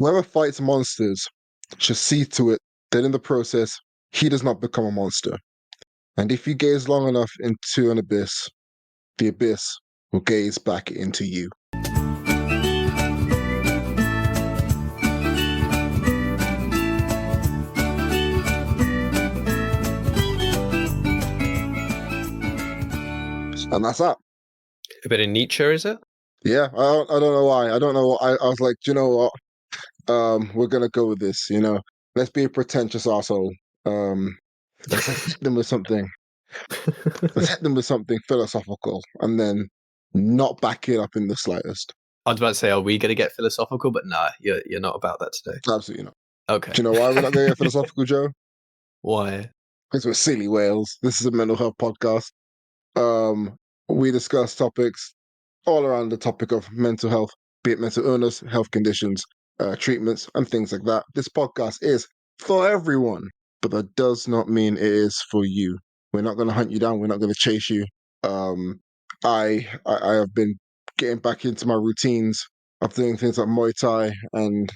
whoever fights monsters should see to it that in the process, he does not become a monster. And if you gaze long enough into an abyss, the abyss will gaze back into you. And that's that. A bit of Nietzsche, is it? Yeah, I don't know why. I don't know. I was like, do you know what? We're gonna go with this. Let's be a pretentious asshole. Let's hit them with something. Let's hit them with something philosophical, and then not back it up in the slightest. I was about to say, are we going to get philosophical? But nah, you're not about that today. Absolutely not. Okay. Do you know why we're not gonna get philosophical, Joe? Why? Because we're silly whales. This is a mental health podcast. We discuss topics all around the topic of mental health, be it mental illness, health conditions, treatments, and things like that. This podcast is for everyone, but that does not mean it is for you. We're not going to hunt you down. We're not going to chase you. I have been getting back into my routines of doing things like Muay Thai and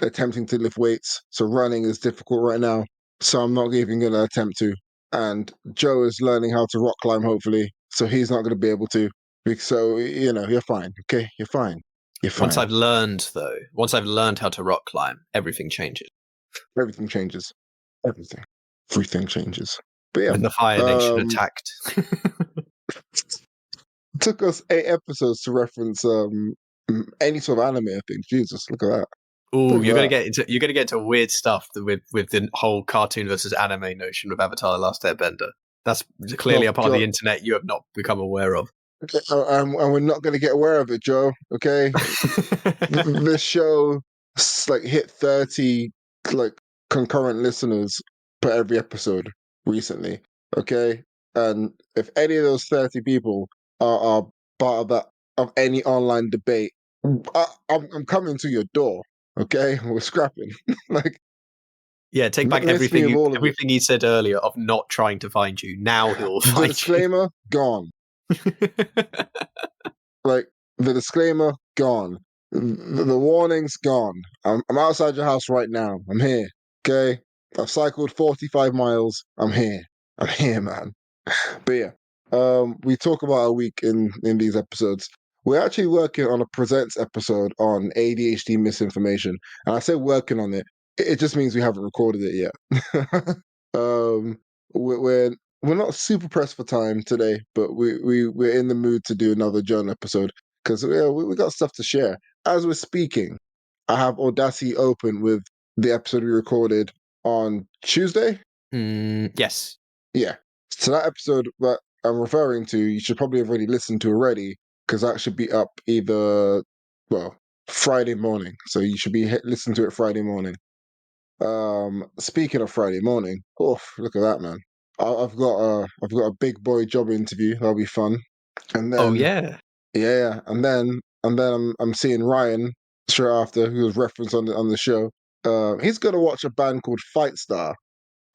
attempting to lift weights. So running is difficult right now. So I'm not even going to attempt to. And Joe is learning how to rock climb, hopefully. So he's not going to be able to. So, you're fine. Okay, you're fine. You're fine. Once I've learned how to rock climb, everything changes. Everything changes. Everything. Everything changes. But yeah. When the Fire Nation attacked. It took us 8 episodes to reference any sort of anime, I think. Jesus, look at that. Oh, you're gonna get into weird stuff with the whole cartoon versus anime notion with Avatar: The Last Airbender. That's clearly a part of the internet you have not become aware of. Okay, and we're not going to get aware of it, Joe. Okay, this show hit 30 concurrent listeners per every episode recently. Okay, and if any of those 30 people are part of any online debate, I'm coming to your door. Okay, we're scrapping. Yeah, take back everything he said earlier of not trying to find you. Now he'll find you. Disclaimer gone. The disclaimer gone. The warning's gone. I'm outside your house right now. I'm here. Okay, I've cycled 45 miles. I'm here. I'm here, man. But yeah, we talk about our week in these episodes. We're actually working on a presents episode on ADHD misinformation, and I say working on it. It just means we haven't recorded it yet. We're not super pressed for time today, but we're in the mood to do another journal episode because we got stuff to share. As we're speaking, I have Audacity open with the episode we recorded on Tuesday. Yes. Yeah. So that episode that I'm referring to, you should probably have already listened to already because that should be up either Friday morning. So you should be listening to it Friday morning. Speaking of Friday morning, look at that, man! I've got a big boy job interview. That'll be fun. And then yeah, and then I'm seeing Ryan straight after, who was referenced on the show. He's gonna watch a band called Fight Star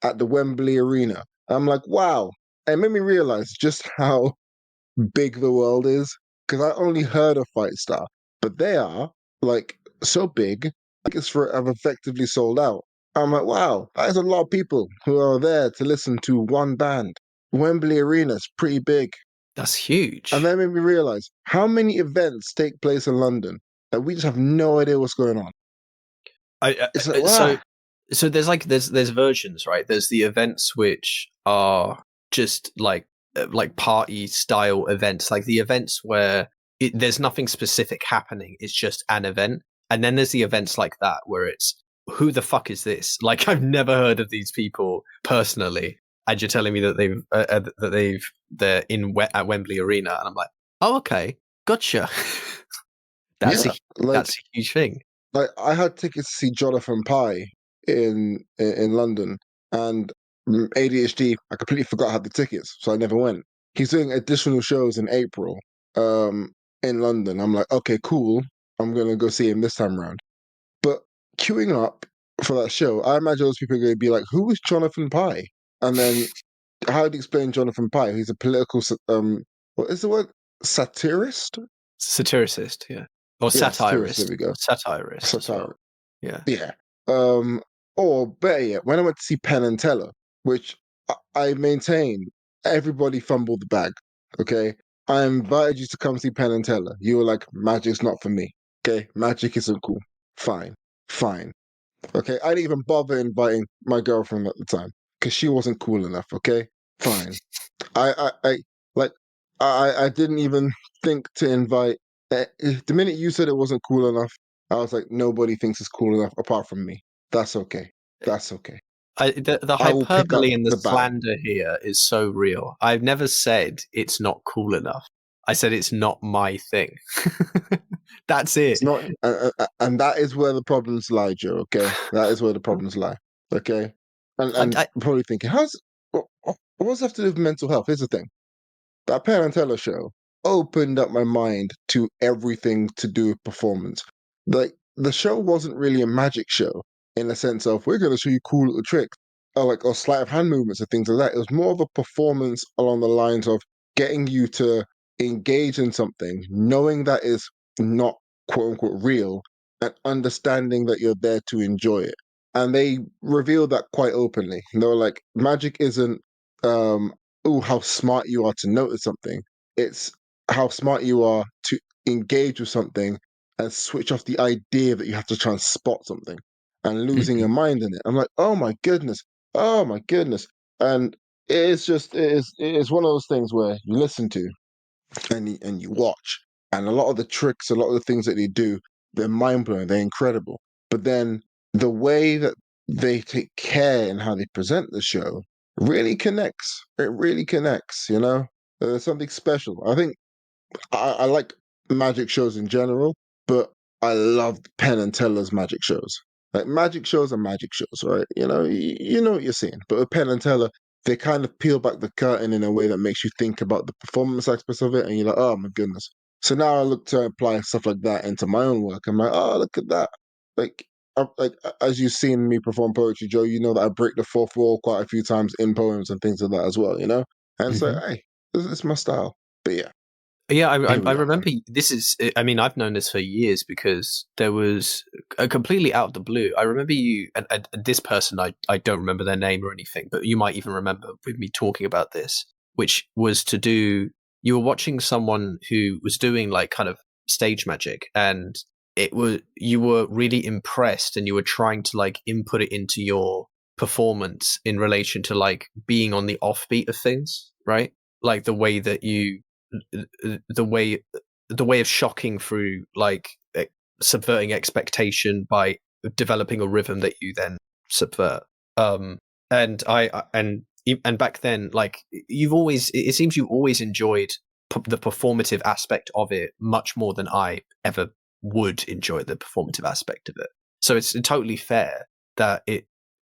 at the Wembley Arena. I'm like, wow! It made me realize just how big the world is because I only heard of Fight Star, but they are so big. I've effectively sold out. I'm like, wow, that is a lot of people who are there to listen to one band. Wembley Arena is pretty big. That's huge. And that made me realize how many events take place in London that we just have no idea what's going on. So there's versions, right? There's the events which are just like party style events, like the events where there's nothing specific happening. It's just an event. And then there's the events like that where it's, who the fuck is this? Like, I've never heard of these people personally, and you're telling me that they're at Wembley Arena, and I'm like, oh, okay, gotcha. That's a huge thing. Like, I had tickets to see Jonathan Pye in London, and ADHD, I completely forgot I had the tickets, so I never went. He's doing additional shows in April, in London. I'm like, okay, cool. I'm gonna go see him this time around. But queuing up for that show, I imagine those people are going to be like, who is Jonathan Pye? And then how do you explain Jonathan Pye? He's a political, what is the word? Satirist? Satiricist, yeah. Or satirist. There we go. Satirist. Yeah. Yeah. Um, or better yet, when I went to see Penn and Teller, which I maintain everybody fumbled the bag. Okay. I invited you to come see Penn and Teller. You were like, magic's not for me. Okay. Magic isn't cool. Fine. Fine. Okay. I didn't even bother inviting my girlfriend at the time because she wasn't cool enough. Okay. Fine. I like I didn't even think to invite. The minute you said it wasn't cool enough, I was like, nobody thinks it's cool enough apart from me. That's okay. That's okay. The I will pick up hyperbole and the the bag. slander here is so real. I've never said it's not cool enough. I said it's not my thing. That's it. It's not, and that is where the problems lie, Joe. Okay, that is where the problems lie. Okay, and I, probably thinking, what does that have to do with mental health? Here's the thing: that Penn and Teller show opened up my mind to everything to do with performance. Like the show wasn't really a magic show in the sense of we're going to show you cool little tricks or sleight of hand movements and things like that. It was more of a performance along the lines of getting you to engage in something, knowing that is not quote unquote real, and understanding that you're there to enjoy it. And they revealed that quite openly. They were like, magic isn't oh, how smart you are to notice something. It's how smart you are to engage with something and switch off the idea that you have to try and spot something and losing your Mhm. mind in it. I'm like, oh my goodness. And it is one of those things where you listen to and you watch, and a lot of the tricks, a lot of the things that they do, they're mind blowing, they're incredible. But then the way that they take care in how they present the show really connects. It really connects. There's something special. I think I like magic shows in general, but I love Penn and Teller's magic shows. Like magic shows are magic shows, right? You know what you're seeing. But with Penn and Teller, they kind of peel back the curtain in a way that makes you think about the performance aspects of it, and you're like, oh my goodness. So now I look to apply stuff like that into my own work. I'm like, oh look at that. Like, as you've seen me perform poetry, Joe, you know that I break the fourth wall quite a few times in poems and things like that as well. And it's like, Mhm. hey, this is my style. But yeah, Yeah, here I we are, man. remember this is. I mean, I've known this for years because there was a completely out of the blue. I remember you and this person. I don't remember their name or anything, but you might even remember with me talking about this, which was to do. You were watching someone who was doing like kind of stage magic, and you were really impressed, and you were trying to like input it into your performance in relation to like being on the offbeat of things, right? Like the way that you the way the way of shocking through like subverting expectation by developing a rhythm that you then subvert. Um, and and back then, like you've always, it seems you always enjoyed the performative aspect of it much more than I ever would enjoy the performative aspect of it. So it's totally fair that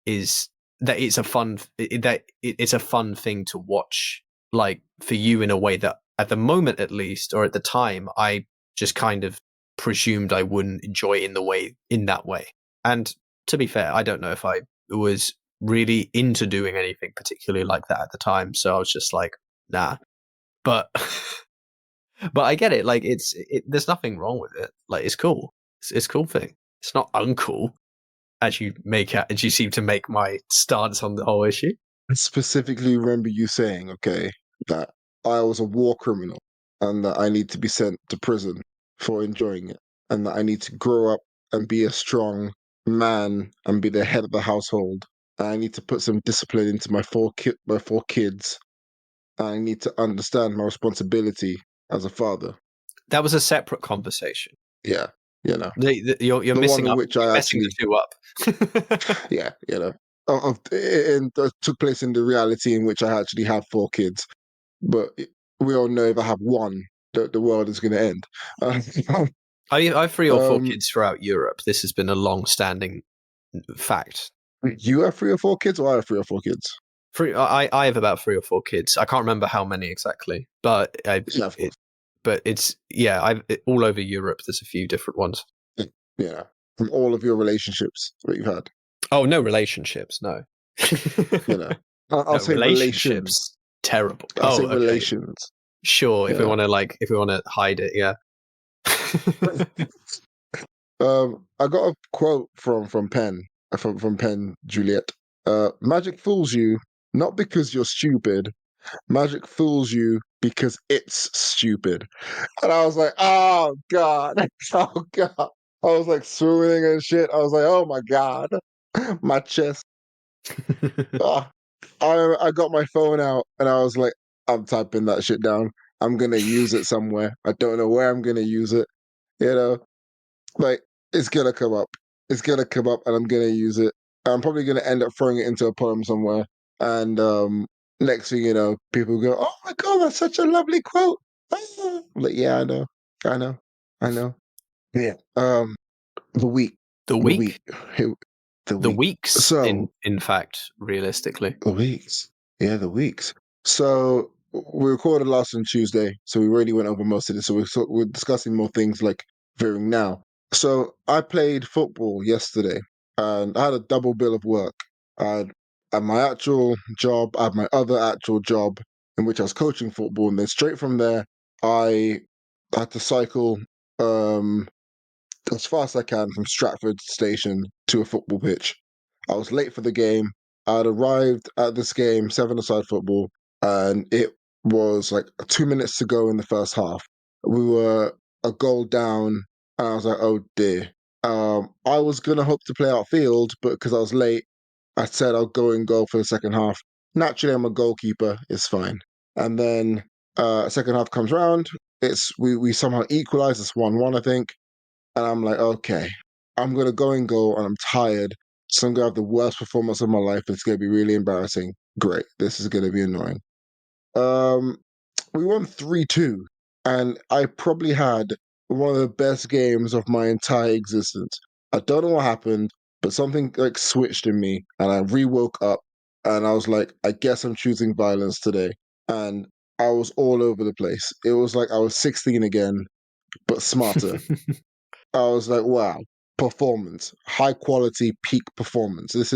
is it's a fun it's a fun thing to watch, like for you in a way that at the moment at least, or at the time, I just kind of presumed I wouldn't enjoy in that way. And to be fair, I don't know if I was really into doing anything particularly like that at the time. So I was just like, nah. But but I get it. Like there's nothing wrong with it. Like it's cool. It's a cool thing. It's not uncool as you seem to make my stance on the whole issue. I specifically remember you saying, okay, that I was a war criminal and that I need to be sent to prison for enjoying it, and that I need to grow up and be a strong man and be the head of the household. And I need to put some discipline into my four kids. And I need to understand my responsibility as a father. That was a separate conversation. Yeah, you know, You're the one missing in up. which You're I messing the actually, two up. yeah, and that took place in the reality in which I actually have four kids. But we all know if I have one, the world is going to end. I have 3 or 4 um, kids throughout Europe. This has been a long-standing fact. you have 3 or 4 kids, or I have 3 or 4 kids? I have about 3 or 4 kids. I can't remember how many exactly, but Yeah, of course. it's yeah. All over Europe. There's a few different ones. Yeah, from all of your relationships that you've had. Oh, no relationships. No, You know, I'll no say relations. relationships. Terrible. I'll say Oh, okay. relations. Sure. You know, If we want to hide it, yeah. I got a quote from Penn, from Penn Juliet. Magic fools you not because you're stupid. Magic fools you because it's stupid. And I was like, oh God, oh God. I was like swooning and shit. I was like, oh my God, my chest. Ah. I got my phone out and I was like, I'm typing that shit down. I'm gonna use it somewhere. I don't know where I'm gonna use it. You know, like it's gonna come up. It's gonna come up, and I'm gonna use it. I'm probably gonna end up throwing it into a poem somewhere. And next thing you know, people go, "Oh my God, that's such a lovely quote." Ah. I'm like, yeah, I know, I know. Yeah. The week, The the week, week, Here- the the week. weeks, So in fact, realistically. the weeks. Yeah, the weeks. So we recorded last on Tuesday, so we already went over most of this. So we're discussing more things like veering now. So I played football yesterday, and I had a double bill of work. I had my actual job, I had my other actual job in which I was coaching football, and then straight from there, I had to cycle um, as fast as I can from Stratford Station to a football pitch. I was late for the game. I'd arrived at this game, seven-a-side football, and it was like 2 minutes to go in the first half. We were a goal down, and I was like, oh dear. I was gonna hope to play outfield, but because I was late, I said I'll go and go for the second half. Naturally, I'm a goalkeeper. It's fine. And then second half comes round. We somehow equalize. It's 1-1, I think. And I'm like, okay, I'm gonna go and go, and I'm tired. So I'm gonna have the worst performance of my life. It's gonna be really embarrassing. Great, this is gonna be annoying. Um, we won 3-2, and I probably had one of the best games of my entire existence. I don't know what happened, but something like switched in me, and I re-woke up, and I was like, I guess I'm choosing violence today. And I was all over the place. It was like I was 16 again, but smarter. I was like, wow, performance, high quality, peak performance. This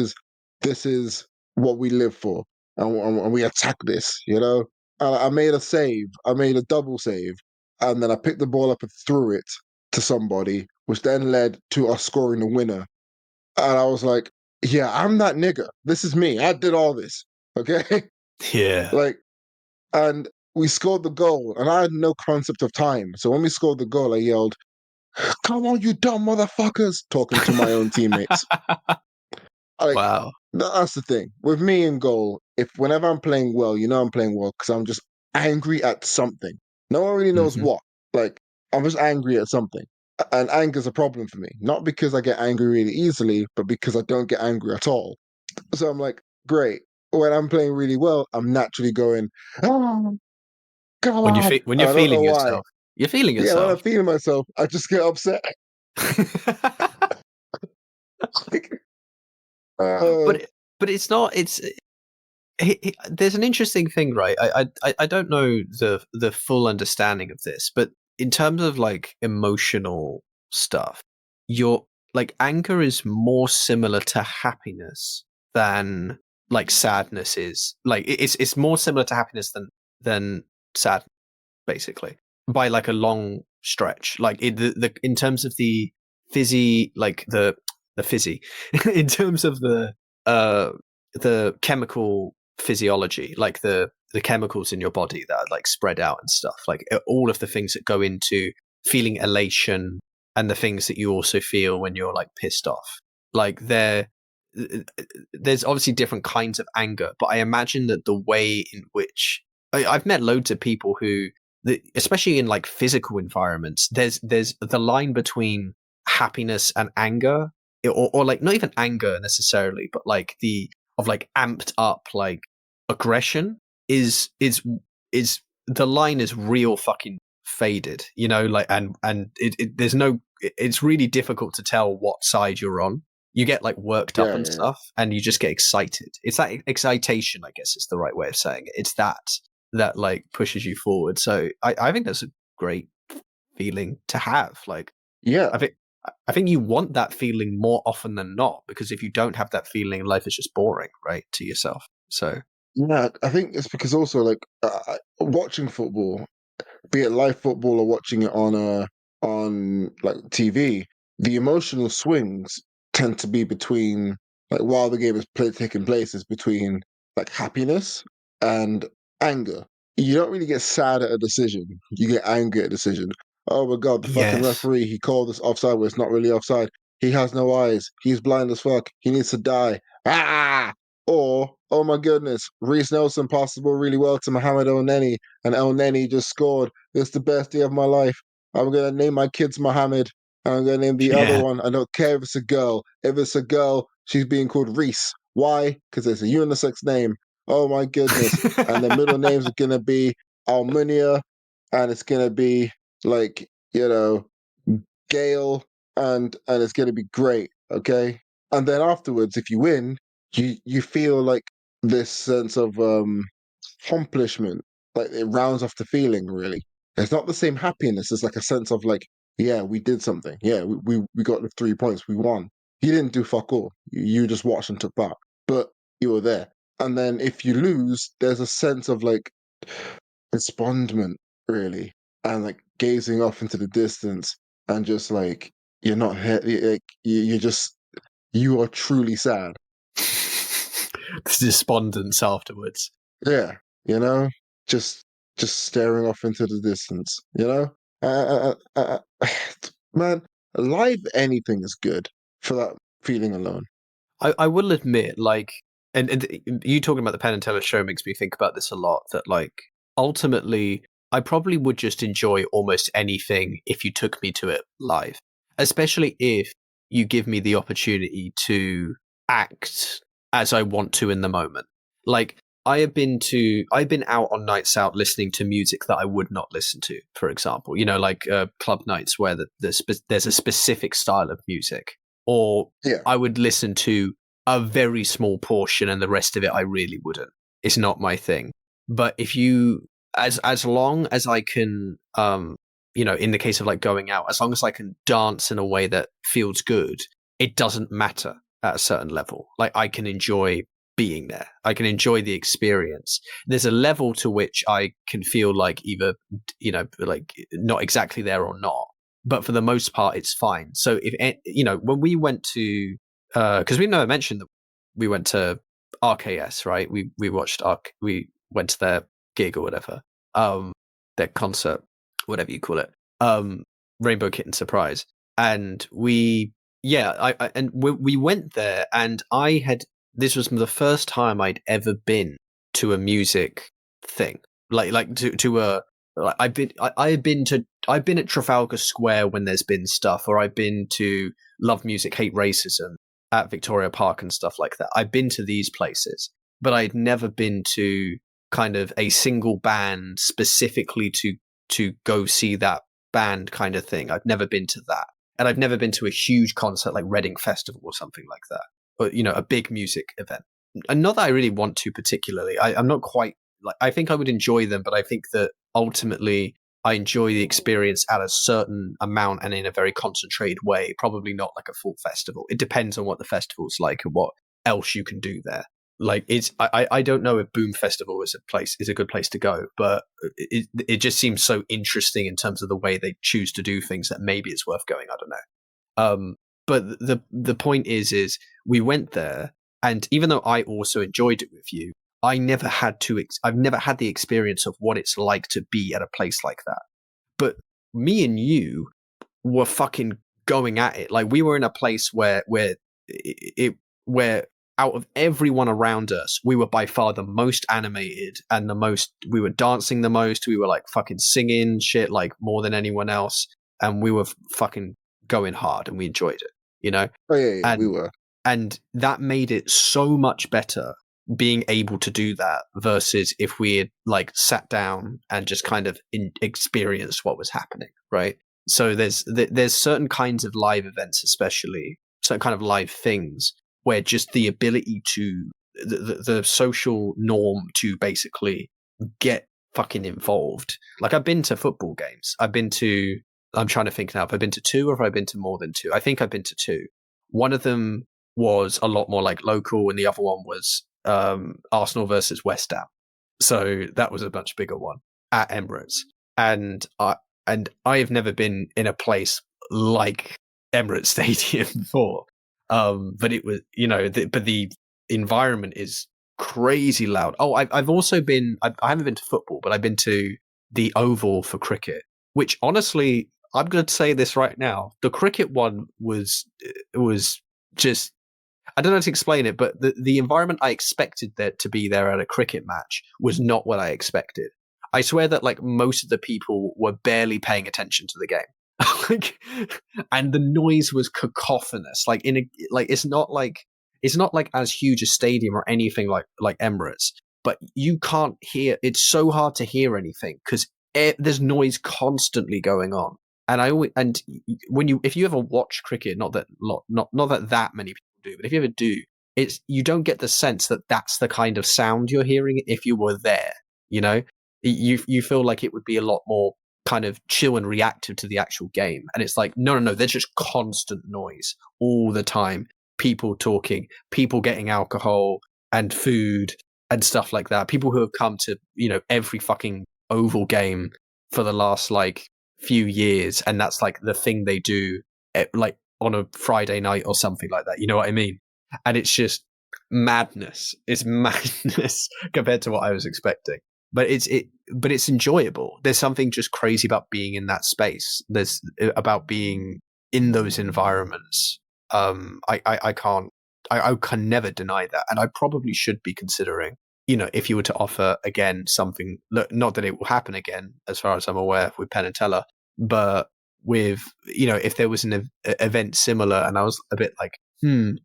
is what we live for, and we attack this. I made a save. I made a double save, and then I picked the ball up and threw it to somebody, which then led to us scoring the winner. And I was like, yeah, I'm that nigga. This is me. I did all this. Okay, Yeah. like, and we scored the goal, and I had no concept of time. So when we scored the goal, I yelled, come on, you dumb motherfuckers, talking to my own teammates. Like, Wow. that's the thing. With me in goal, if whenever I'm playing well, I'm playing well because I'm just angry at something. No one really knows Hmm. what. Like, I'm just angry at something. And anger's a problem for me. Not because I get angry really easily, but because I don't get angry at all. So I'm like, great. When I'm playing really well, I'm naturally going, oh, come on. When And you're I don't know feeling why. yourself, you're feeling Yeah, when I'm yourself. feeling myself, I just get upset. Like, uh, but but it's not. There's an interesting thing, right? I don't know the full understanding of this, but in terms of like emotional stuff, your like anger is more similar to happiness than like sadness is. Like it's more similar to happiness than sad, basically, by like a long stretch. Like the in terms of the the fizzy, in terms of uh the chemical physiology, like the chemicals in your body that are like spread out and stuff, like all of the things that go into feeling elation and the things that you also feel when you're like pissed off. Like there's obviously different kinds of anger, but I imagine that the way in which I've met loads of people who, especially in like physical environments, there's the line between happiness and anger, or like not even anger necessarily, but like the of like amped up like aggression is the line is real fucking faded, like and there's no, it's really difficult to tell what side you're on. You get like worked up yeah, and yeah. stuff, and you just get excited. It's that excitation, I guess is the right way of saying it. It's that like pushes you forward. So I think that's a great feeling to have. Like Yeah. I think I think you want that feeling more often than not, because if you don't have that feeling, life is just boring, right, to yourself. So Yeah, I think it's because also like watching football, be it live football or watching it on like TV. the emotional swings tend to be between, like, while the game is taking place, is between like happiness and anger. You don't really get sad at a decision. You get angry at a decision. Oh my god, the fucking Yes. referee, he called this offside where it's not really offside. He has no eyes. He's blind as fuck. He needs to die. Ah! Or, oh my goodness, Reece Nelson passed the ball really well to Mohamed El Neni, and El Neni just scored. It's the best day of my life. I'm gonna name my kids Mohammed. And I'm gonna name the other Yeah. one. I don't care if it's a girl. If it's a girl, she's being called Reese. Why? Because it's a unisex name. Oh my goodness. And the middle names are gonna be Almunia, and it's gonna be like, Gail, and it's gonna be great. Okay. And then afterwards, if you win, you feel like this sense of accomplishment. Like it rounds off the feeling, really. It's not the same happiness. It's like a sense of like, yeah, we did something. Yeah, we got the 3 points. We won. You didn't do fuck all. You just watched and took part, but you were there. And then if you lose, there's a sense of like despondent, really, and like gazing off into the distance, and just like you're not here. Like you're just you are truly sad. The despondence afterwards. Yeah, you know, just just staring off into the distance. Man, live anything is good for that feeling alone. I will admit, like, and you talking about the Penn and Teller show makes me think about this a lot. That like ultimately, I probably would just enjoy almost anything if you took me to it live, especially if you give me the opportunity to act as I want to in the moment. Like I've been out on nights out listening to music that I would not listen to, for example. Like club nights where there's a specific style of music, or Yeah, I would listen to a very small portion and the rest of it I really wouldn't. It's not my thing. But if you as long as I can in the case of like going out, as long as I can dance in a way that feels good, it doesn't matter at a certain level. Like I can enjoy being there. I can enjoy the experience. There's a level to which I can feel like either like not exactly there or not, but for the most part it's fine. So if when we went to because we never mentioned that we went to RKS, right? We watched we went to their gig or whatever, their concert, whatever you call it, Rainbow Kitten Surprise, and we went there, and this was the first time I'd ever been to a music thing, like to a like I've been at Trafalgar Square when there's been stuff, or I've been to Love Music Hate Racism at Victoria Park and stuff like that. I've been to these places, but I'd never been to kind of a single band specifically to go see that band kind of thing. I've never been to that. And I've never been to a huge concert like Reading Festival or something like that. Or, a big music event. And not that I really want to particularly. I'm not quite like, I think I would enjoy them, but I think that ultimately I enjoy the experience at a certain amount and in a very concentrated way, probably not like a full festival. It depends on what the festival's like and what else you can do there. Like I don't know if Boom Festival is a good place to go, but it just seems so interesting in terms of the way they choose to do things that maybe it's worth going. I don't know. But the point is we went there, and even though I also enjoyed it with you, I've never had the experience of what it's like to be at a place like that. But me and you were fucking going at it. Like we were in a place where out of everyone around us, we were by far the most animated and we were dancing the most. We were like fucking singing shit like more than anyone else. And we were fucking going hard and we enjoyed it. oh yeah, yeah, we And were. and that made it so much better being able to do that versus if we had like sat down and just kind of experienced what was happening, right? So there's certain kinds of live events, especially certain kind of live things where just the ability to the social norm to basically get fucking involved. Like I've been to football games. I'm trying to think now if I've been to two or if I've been to more than two. I think I've been to two. One of them was a lot more like local, and the other one was Arsenal versus West Ham. So that was a much bigger one at Emirates. And I have never been in a place like Emirates Stadium before. But it was, but the environment is crazy loud. Oh, I've also been, I haven't been to football, but I've been to the Oval for cricket, which honestly, I'm going to say this right now. The cricket one was just, I don't know how to explain it, but the environment I expected there to be there at a cricket match was not what I expected. I swear that like most of the people were barely paying attention to the game. Like, and the noise was cacophonous. Like it's not like as huge a stadium or anything like Emirates, but you can't hear. It's so hard to hear anything because there's noise constantly going on. And I always, and when if you ever watch cricket, not that many people do, but if you ever do, it's you don't get the sense that that's the kind of sound you're hearing if you were there. You know, you feel like it would be a lot more kind of chill and reactive to the actual game, and it's like no, there's just constant noise all the time. People talking, people getting alcohol and food and stuff like that. People who have come to every fucking Oval game for the last like few years, and that's like the thing they do like on a Friday night or something like that. You know what I mean? And it's just madness. It's madness compared to what I was expecting. But it's enjoyable. There's something just crazy about being in that space. There's about being in those environments. I can never deny that, and I probably should be considering. If you were to offer again something, not that it will happen again, as far as I'm aware, with Penn and Teller, but with if there was an event similar, and I was a bit like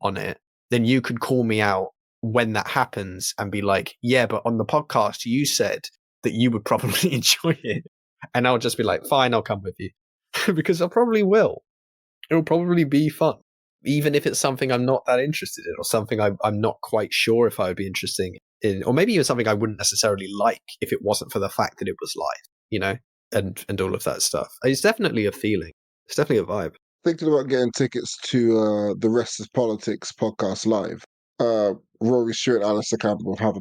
on it, then you could call me out when that happens and be like, yeah, but on the podcast you said that you would probably enjoy it, and I'll just be like, fine, I'll come with you because I probably will. It'll probably be fun, even if it's something I'm not that interested in, or something I'm not quite sure if I would be interested in, or maybe even something I wouldn't necessarily like if it wasn't for the fact that it was live, and all of that stuff. It's definitely a feeling. It's definitely a vibe. Thinking about getting tickets to the Rest is Politics podcast live. Rory Stewart and Alistair Campbell have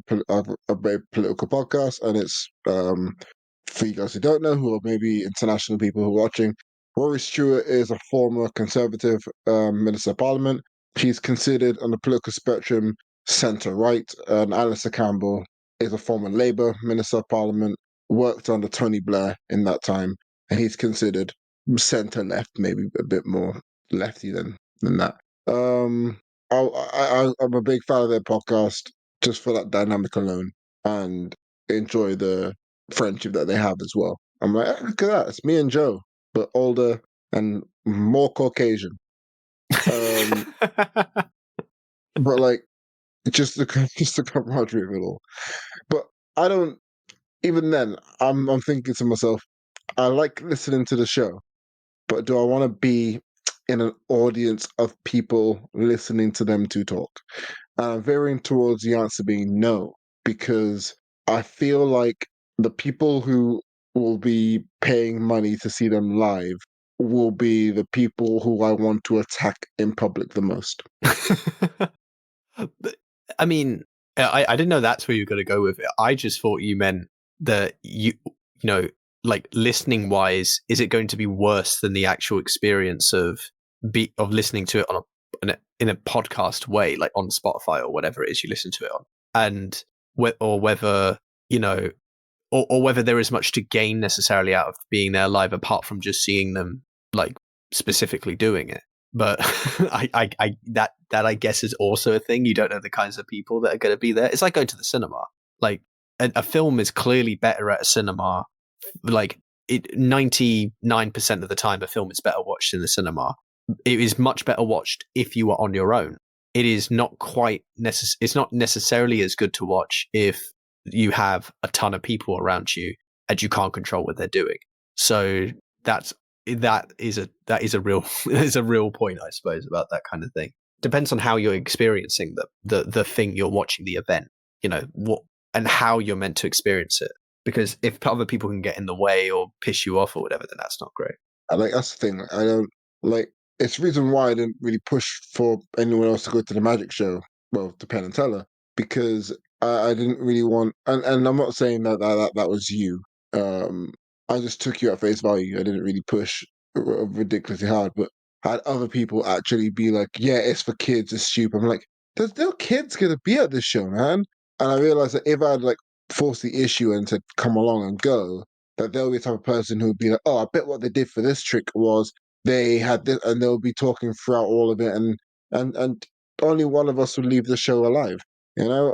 a very political podcast, and it's for you guys who don't know, who are maybe international people who are watching. Rory Stewart is a former Conservative Minister of Parliament. He's considered on the political spectrum centre-right, and Alistair Campbell is a former Labour Minister of Parliament, worked under Tony Blair in that time, and he's considered centre-left, maybe a bit more lefty than that. I'm a big fan of their podcast just for that dynamic alone, and enjoy the friendship that they have as well. I'm like, "Eh, look at that, it's me and Joe, but older and more Caucasian." Um, but like, just the just the camaraderie of it all. But I don't. Even then, I'm thinking to myself, I like listening to the show, but do I want to be in an audience of people listening to them to talk? And I'm veering towards the answer being no, because I feel like the people who will be paying money to see them live will be the people who I want to attack in public the most. But, I mean, I didn't know that's where you were going to go with it. I just thought you meant that like listening wise, is it going to be worse than the actual experience of listening to it in a podcast way, like on Spotify or whatever it is you listen to it on, and or whether or whether there is much to gain necessarily out of being there live, apart from just seeing them like specifically doing it. But that I guess is also a thing. You don't know the kinds of people that are going to be there. It's like going to the cinema. Like a film is clearly better at a cinema. Like 99% of the time, a film is better watched in the cinema. It is much better watched if you are on your own. It is not quite it's not necessarily as good to watch if you have a ton of people around you and you can't control what they're doing. So that is a real is a real point, I suppose, about that kind of thing. Depends on how you're experiencing the thing you're watching, the event, what and how you're meant to experience it. Because if other people can get in the way or piss you off or whatever, then that's not great. That's the thing. I don't like. It's the reason why I didn't really push for anyone else to go to the magic show. Well, to Penn and Teller, because I didn't really want. And I'm not saying that was you. I just took you at face value. I didn't really push ridiculously hard. But had other people actually be like, "Yeah, it's for kids. It's stupid." I'm like, "There's no kids gonna be at this show, man." And I realized that if I'd like forced the issue and to come along and go, that there'll be the type of person who'd be like, "Oh, I bet what they did for this trick was they had this," and they'll be talking throughout all of it, and only one of us would leave the show alive, you know.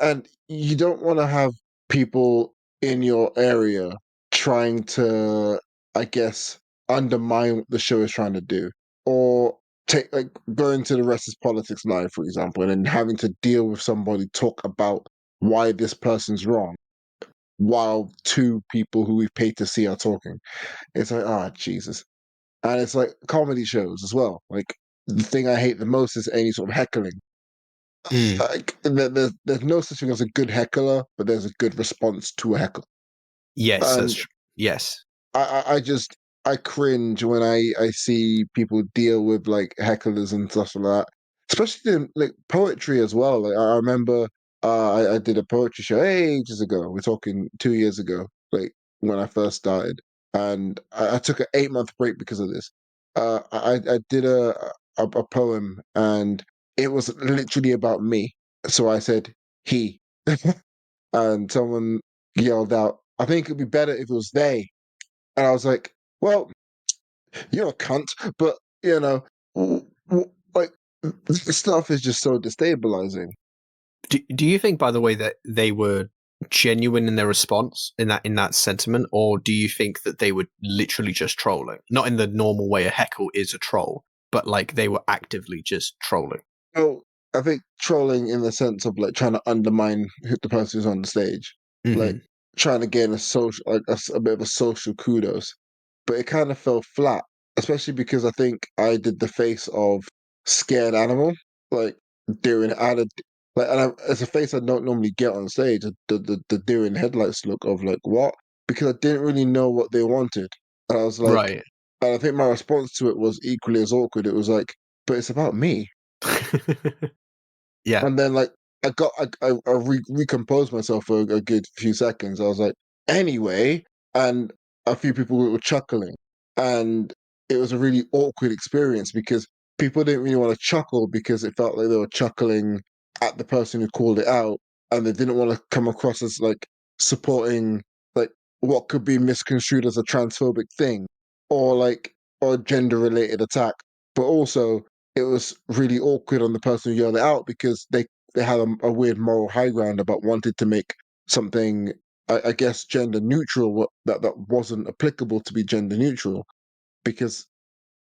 And you don't want to have people in your area trying to, I guess, undermine what the show is trying to do, or take like go into the rest is politics live, for example, and then having to deal with somebody talk about why this person's wrong while two people who we've paid to see are talking. It's like, ah, Jesus. And it's like comedy shows as well. Like the thing I hate the most is any sort of heckling. Mm. Like there's no such thing as a good heckler, but there's a good response to a heckle. Yes, that's And true. Yes. I just I cringe when I see people deal with like hecklers and stuff like that, especially in like poetry as well. Like I remember I did a poetry show ages ago. We're talking 2 years ago, like when I first started, and I took an 8 month break because of this. I did a poem, and it was literally about me. So I said he, and someone yelled out, "I think it'd be better if it was they." And I was like, well, you're a cunt, but like this stuff is just so destabilizing. Do you think, by the way, that they were genuine in their response in that sentiment, or do you think that they were literally just trolling? Not in the normal way a heckle is a troll, but like they were actively just trolling. So I think trolling in the sense of like trying to undermine the person who's on the stage, like Hmm. trying to gain a social, like a bit of a social kudos, but it kind of fell flat, especially because I think I did the face of scared animal, like doing added, like, and it's a face I don't normally get on stage, the deer in headlights look of like what, because I didn't really know what they wanted, and I was like, Right. and I think my response to it was equally as awkward. It was like, but it's about me. Yeah. And then like I recomposed myself for a good few seconds. I was like, anyway, and a few people were chuckling, and it was a really awkward experience because people didn't really want to chuckle because it felt like they were chuckling at the person who called it out, and they didn't want to come across as like supporting like what could be misconstrued as a transphobic thing or like or gender related attack, but also it was really awkward on the person who yelled it out because they had a weird moral high ground about wanted to make something, I guess, gender neutral that wasn't applicable to be gender neutral because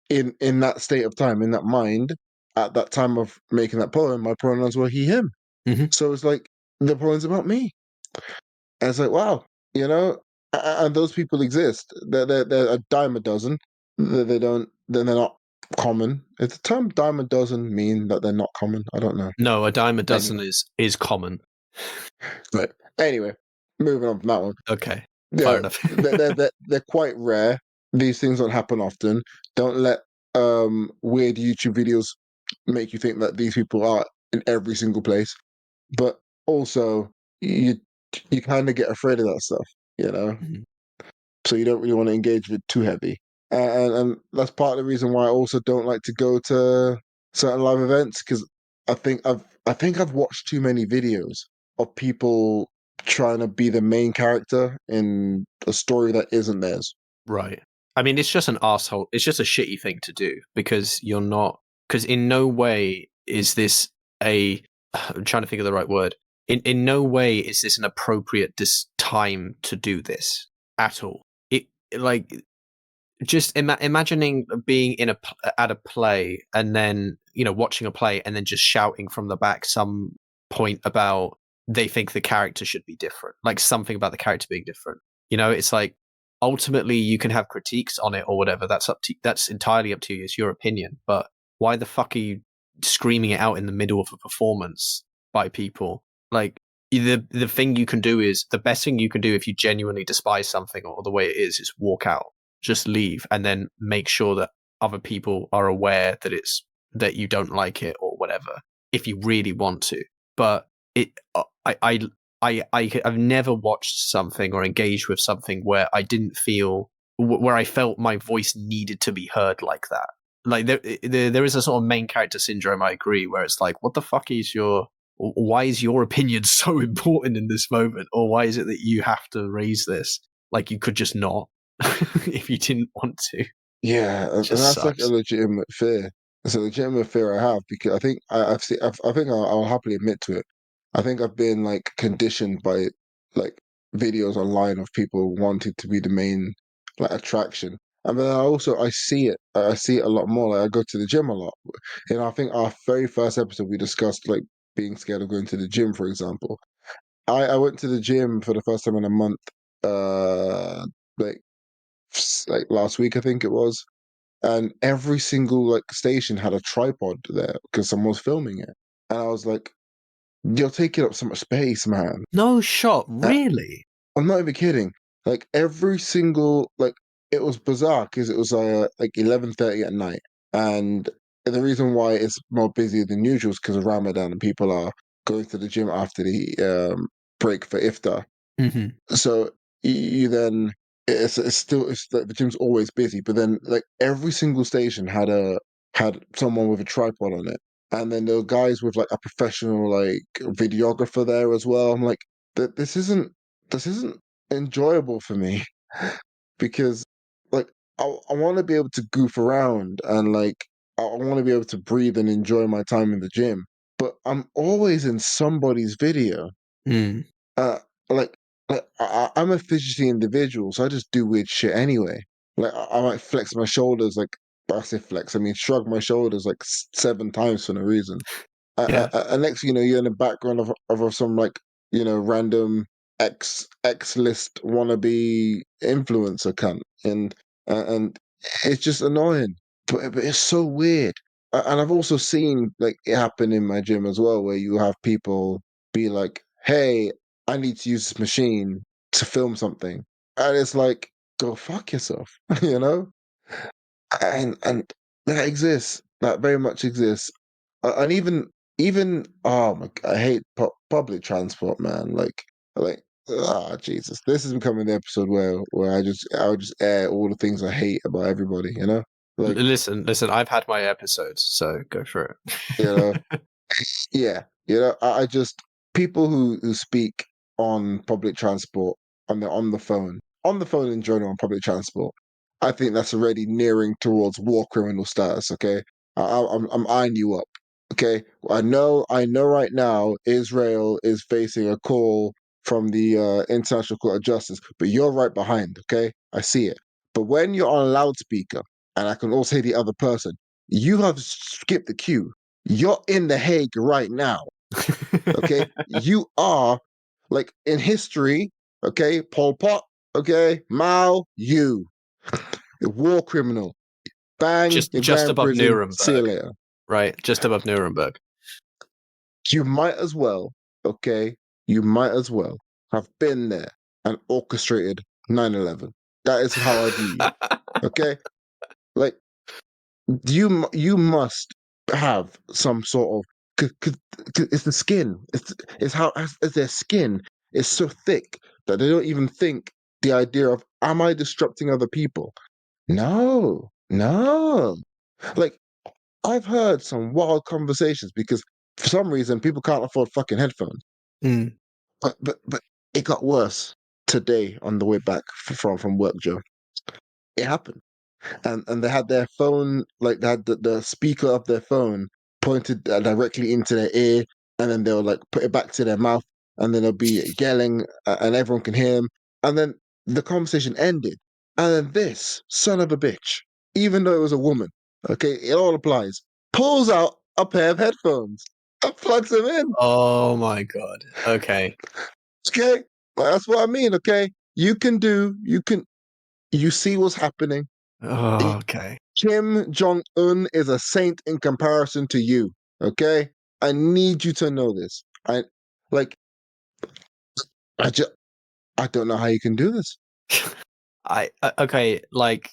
in that state of time, in that mind, at that time of making that poem, my pronouns were he him. Hmm. So it's like the poem's about me. And it's like, wow, you know, and those people exist. They're a dime a dozen. They don't. Then they're not common. If the term dime a dozen mean that they're not common, I don't know. No, a dime a dozen Anyway, is common. but anyway, moving on from that one. Okay, fair Yeah, enough. they're quite rare. These things don't happen often. Don't let weird YouTube videos make you think that these people are in every single place. But also, you you kind of get afraid of that stuff, you know. Mhm. So you don't really want to engage with too heavy. And that's part of the reason why I also don't like to go to certain live events because I think I've watched too many videos of people trying to be the main character in a story that isn't theirs. Right. I mean, it's just an asshole. It's just a shitty thing to do because you're not. Because in no way is this a. I'm trying to think of the right word. In no way is this an appropriate time to do this at all. It like just imagining being at a play and then watching a play and then just shouting from the back some point about they think the character should be different, like something about the character being different. It's like ultimately you can have critiques on it or whatever. That's entirely up to you. It's your opinion. But why the fuck are you screaming it out in the middle of a performance by people? Like the thing you can do is the best thing you can do if you genuinely despise something or the way it is walk out, just leave, and then make sure that other people are aware that you don't like it or whatever if you really want to. But it I've never watched something or engaged with something where I didn't feel where I felt my voice needed to be heard like that. Like there is a sort of main character syndrome. I agree, where it's like, what the fuck is why is your opinion so important in this moment, or why is it that you have to raise this? Like you could just not if you didn't want to. Yeah, It and just that's like a sucks. legitimate fear. It's a legitimate fear I have because I think I've seen. I think I'll happily admit to it. I think I've been like conditioned by like videos online of people wanting to be the main like attraction, and then I see it. I see it a lot more. Like I go to the gym a lot. I think our very first episode we discussed like being scared of going to the gym, for example. I went to the gym for the first time in a month. Like like last week, I think it was, and every single like station had a tripod there because someone was filming it, and I was like, "You're taking up so much space, man." No shot, Uh, really. I'm not even kidding. Like every single like it was bizarre because it was like 11:30 at night, and the reason why it's more busy than usual is because of Ramadan and people are going to the gym after the break for iftar. Hmm. So you then it's still it's like the gym's always busy, but then like every single station had someone with a tripod on it, and then there were guys with like a professional like videographer there as well. I'm like, that this isn't enjoyable for me because like I want to be able to goof around and like I want to be able to breathe and enjoy my time in the gym, but I'm always in somebody's video. Mm. uh, like, I'm a fidgety individual, so I just do weird shit anyway. Like, I might flex my shoulders, like, I say flex, I mean, shrug my shoulders like 7 times for no reason. Yeah. And next, you're in the background of some like, random X list wannabe influencer cunt, and it's just annoying. But it's so weird. And I've also seen like it happen in my gym as well, where you have people be like, "Hey, I need to use this machine to film something," and it's like, "Go fuck yourself," you know. And that exists. That very much exists. And even oh my, I hate public transport, man. Like Jesus, this is becoming the episode where I would just air all the things I hate about everybody. Like Listen. I've had my episodes, so go for you know, it. yeah, I just people who speak on public transport and they're on the phone in general on public transport. I think that's already nearing towards war criminal status. Okay, I'm eyeing you up. Okay, I know right now Israel is facing a call from the International Court of Justice, but you're right behind. Okay, I see it. But when you're on a loudspeaker, and I can also hear the other person, you have skipped the queue. You're in The Hague right now. Okay, you are like in history. Okay, Pol Pot. Okay, Mao. You, a war criminal. Bang, you're just going to above prison. See you Nuremberg, later. right? Just above Nuremberg. You might as well. Okay, you might as well have been there and orchestrated 9/11. That is how I view you. Okay, like you must have some sort of it's the skin. It's how as their skin is so thick that they don't even think the idea of am I disrupting other people? No, no. Like I've heard some wild conversations because for some reason people can't afford fucking headphones. Mm. But it got worse today on the way back from work, Joe. It happened. And they had their phone, like they had the speaker of their phone pointed directly into their ear, and then they'll like put it back to their mouth, and then they'll be yelling, and everyone can hear them. And then the conversation ended, and then this son of a bitch, even though it was a woman, okay, it all applies, pulls out a pair of headphones and plugs them in. Oh my god. Okay. Okay, well, that's what I mean. Okay, you see what's happening. Oh, okay. Kim Jong Un is a saint in comparison to you. Okay, I need you to know this. Like, I just, I don't know how you can do this. Okay. Like,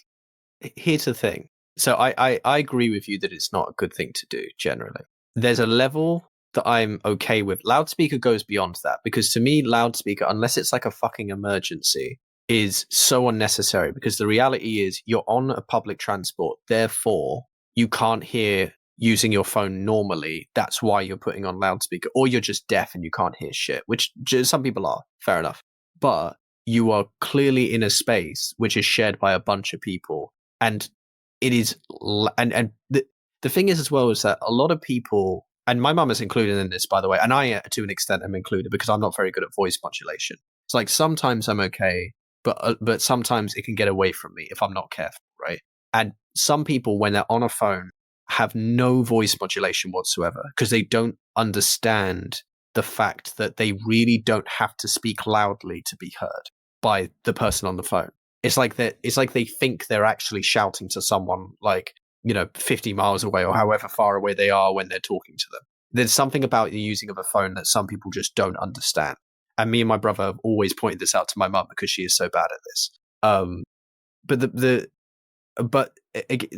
here's the thing. So I agree with you that it's not a good thing to do generally. There's a level that I'm okay with. Loudspeaker goes beyond that because to me, loudspeaker, unless it's like a fucking emergency, is so unnecessary, because the reality is you're on a public transport, therefore you can't hear using your phone normally. That's why you're putting on loudspeaker, or you're just deaf and you can't hear shit, which some people are, fair enough. But you are clearly in a space which is shared by a bunch of people, and it is and the thing is as well is that a lot of people, and my mum is included in this, by the way, and I to an extent am included, because I'm not very good at voice modulation. It's like sometimes I'm okay, but sometimes it can get away from me if I'm not careful, right? And some people, when they're on a phone, have no voice modulation whatsoever, because they don't understand the fact that they really don't have to speak loudly to be heard by the person on the phone. It's like they think they're actually shouting to someone, like, 50 miles away or however far away they are when they're talking to them. There's something about the using of a phone that some people just don't understand. And me and my brother have always pointed this out to my mum, because she is so bad at this. But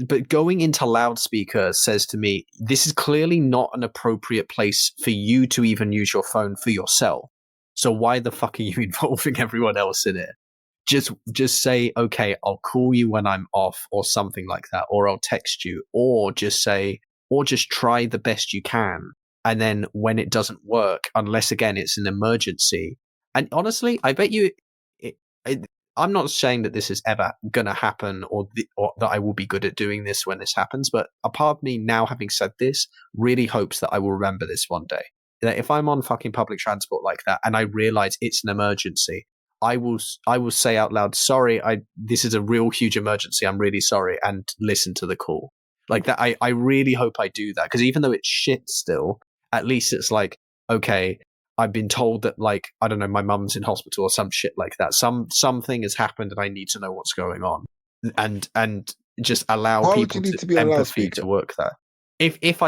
but going into loudspeaker says to me, this is clearly not an appropriate place for you to even use your phone for yourself. So why the fuck are you involving everyone else in it? Just say, okay, I'll call you when I'm off, or something like that, or I'll text you, or just try the best you can. And then when it doesn't work, unless again it's an emergency, and honestly, I bet you, I'm not saying that this is ever going to happen, or that I will be good at doing this when this happens, but a part of me now, having said this, really hopes that I will remember this one day. That if I'm on fucking public transport like that and I realize it's an emergency, I will say out loud, sorry, this is a real huge emergency, I'm really sorry, and listen to the call. Like that, I really hope I do that, because even though it's shit still, at least it's like, okay, I've been told that, like, I don't know, my mum's in hospital or some shit like that. Something has happened and I need to know what's going on. And just allow Why would you people need to to be on empathy loudspeaker? to work there. If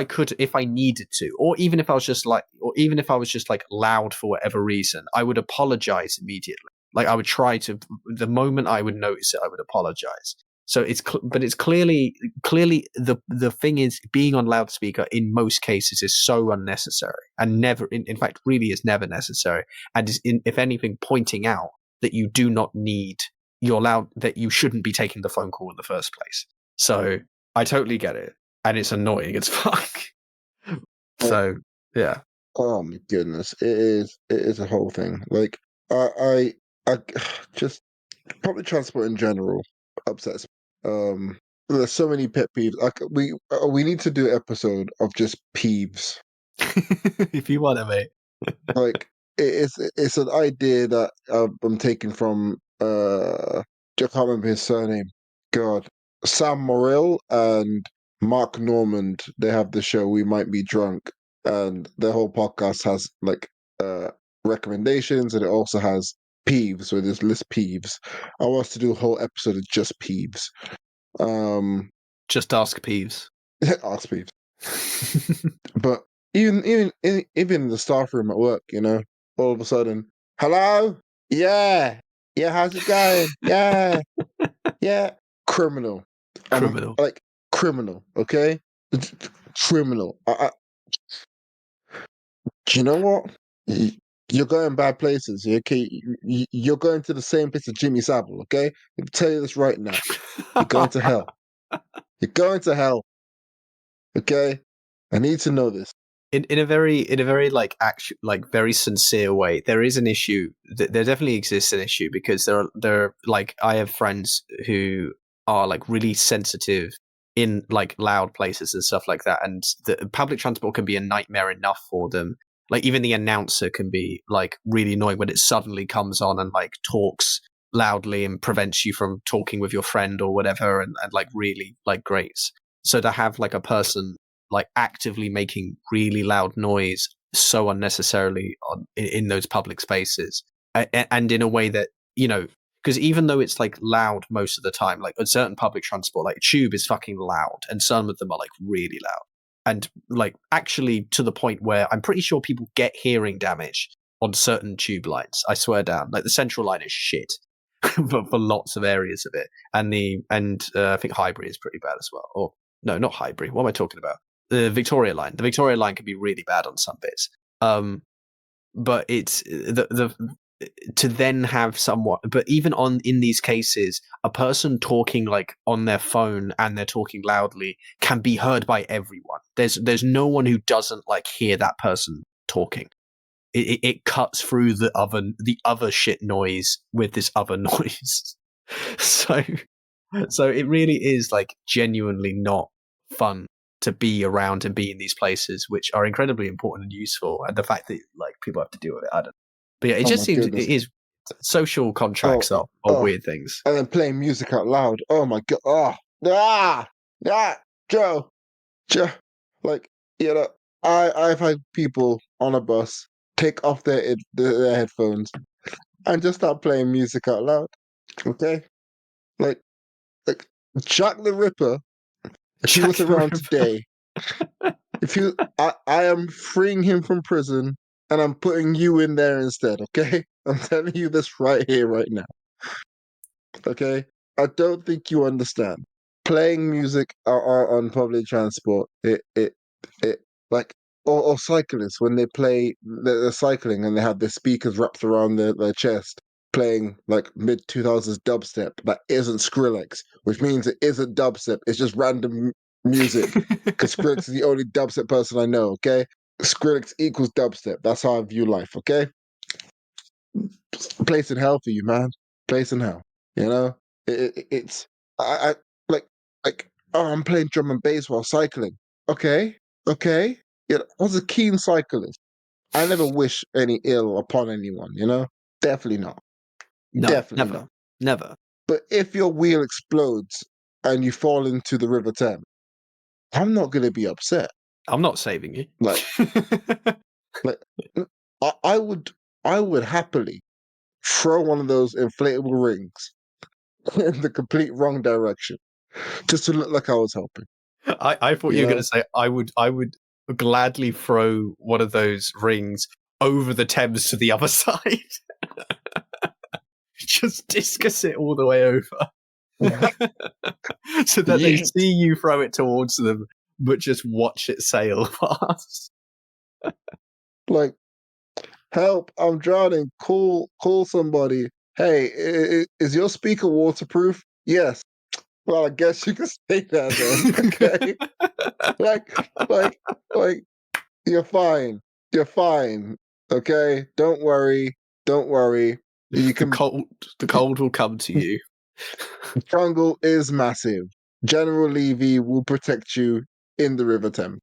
I needed to, or even if I was just like loud for whatever reason, I would apologize immediately. Like, I would try to, the moment I would notice it, I would apologize. So but it's clearly the thing is, being on loudspeaker in most cases is so unnecessary, and never, in fact, really is never necessary, and is, if anything, pointing out that you do not need that you shouldn't be taking the phone call in the first place. So I totally get it, and it's annoying as fuck. Uh, So yeah. oh my goodness, it is a whole thing. Like I just public transport in general upsets me. There's so many pet peeves. Like we need to do an episode of just peeves. If you want to, mate. Like it's an idea that I'm taking from I can't remember his surname. God, Sam Morrill and Mark Normand. They have the show We Might Be Drunk, and their whole podcast has like uh recommendations, and it also has peeves. So there's list peeves. I want us to do a whole episode of just peeves. Um, Just ask Peeves. ask peeves. But even in the staff room at work, all of a sudden, hello, yeah, yeah, how's it going? Yeah, yeah, criminal. Criminal. Like criminal, okay, criminal. Do you know what? You're going bad places. Okay, you're going to the same place as Jimmy Savile. Okay, I'll tell you this right now. You're going to hell. You're going to hell. Okay, I need to know this. In a very like very sincere way, there is an issue. There definitely exists an issue, because there like, I have friends who are like really sensitive in like loud places and stuff like that, and the public transport can be a nightmare enough for them. Like, even the announcer can be like really annoying when it suddenly comes on and like talks loudly and prevents you from talking with your friend or whatever, and like really like grates. So to have like a person like actively making really loud noise so unnecessarily in those public spaces, and in a way that, because even though it's like loud most of the time, like a certain public transport, like tube is fucking loud, and some of them are like really loud, and like actually to the point where I'm pretty sure people get hearing damage on certain tube lines. I swear down, like the central line is shit. for lots of areas of it, and I think Highbury is pretty bad as well. Or no, not Highbury. What am I talking about? The Victoria line. The Victoria line can be really bad on some bits. But it's to then have someone, but even in these cases, a person talking like on their phone and they're talking loudly can be heard by everyone. There's no one who doesn't like hear that person talking. It cuts through the other shit noise with this other noise. so so it really is like genuinely not fun to be around and be in these places, which are incredibly important and useful. And the fact that like people have to deal with it, I don't. But yeah, it Oh just my seems it goodness. is social Oh, contracts are oh, weird things. and then playing music out loud. Oh my god. Oh, Joe, Joe. Like, you know, I've had people on a bus take off their headphones and just start playing music out loud. Okay, like like Jack the Ripper. If he Jack was the around Ripper. today, if you, I am freeing him from prison and I'm putting you in there instead. Okay, I'm telling you this right here, right now. Okay, I don't think you understand. Playing music on public transport, it like or cyclists when they play, they're cycling and they have their speakers wrapped around their chest, playing like mid 2000s dubstep that isn't Skrillex, which means it isn't dubstep. It's just random music because Skrillex is the only dubstep person I know. Okay, Skrillex equals dubstep. That's how I view life. Okay, place in hell for you, man. Place in hell. You know, it's I like oh, I'm playing drum and bass while cycling. Okay, okay. Yeah, I was a keen cyclist. I never wish any ill upon anyone. You know, definitely not. No, Definitely never, not. never. But if your wheel explodes and you fall into the River Thames, I'm not going to be upset. I'm not saving you. Like, like I would, I would happily throw one of those inflatable rings in the complete wrong direction just to look like I was helping. I thought You you were going know, to say I would gladly throw one of those rings over the Thames to the other side. Just discus it all the way over. So that they yeah, see you throw it towards them, but just watch it sail past. like help! I'm drowning. Call somebody. Hey, is your speaker waterproof? Yes. Well, I guess you can stay there then. Okay. Like, like, like, you're fine. You're fine. Okay. Don't worry. Don't worry. You the can. cold, the cold will come to you. Jungle is massive. General Levy will protect you in the River Thames.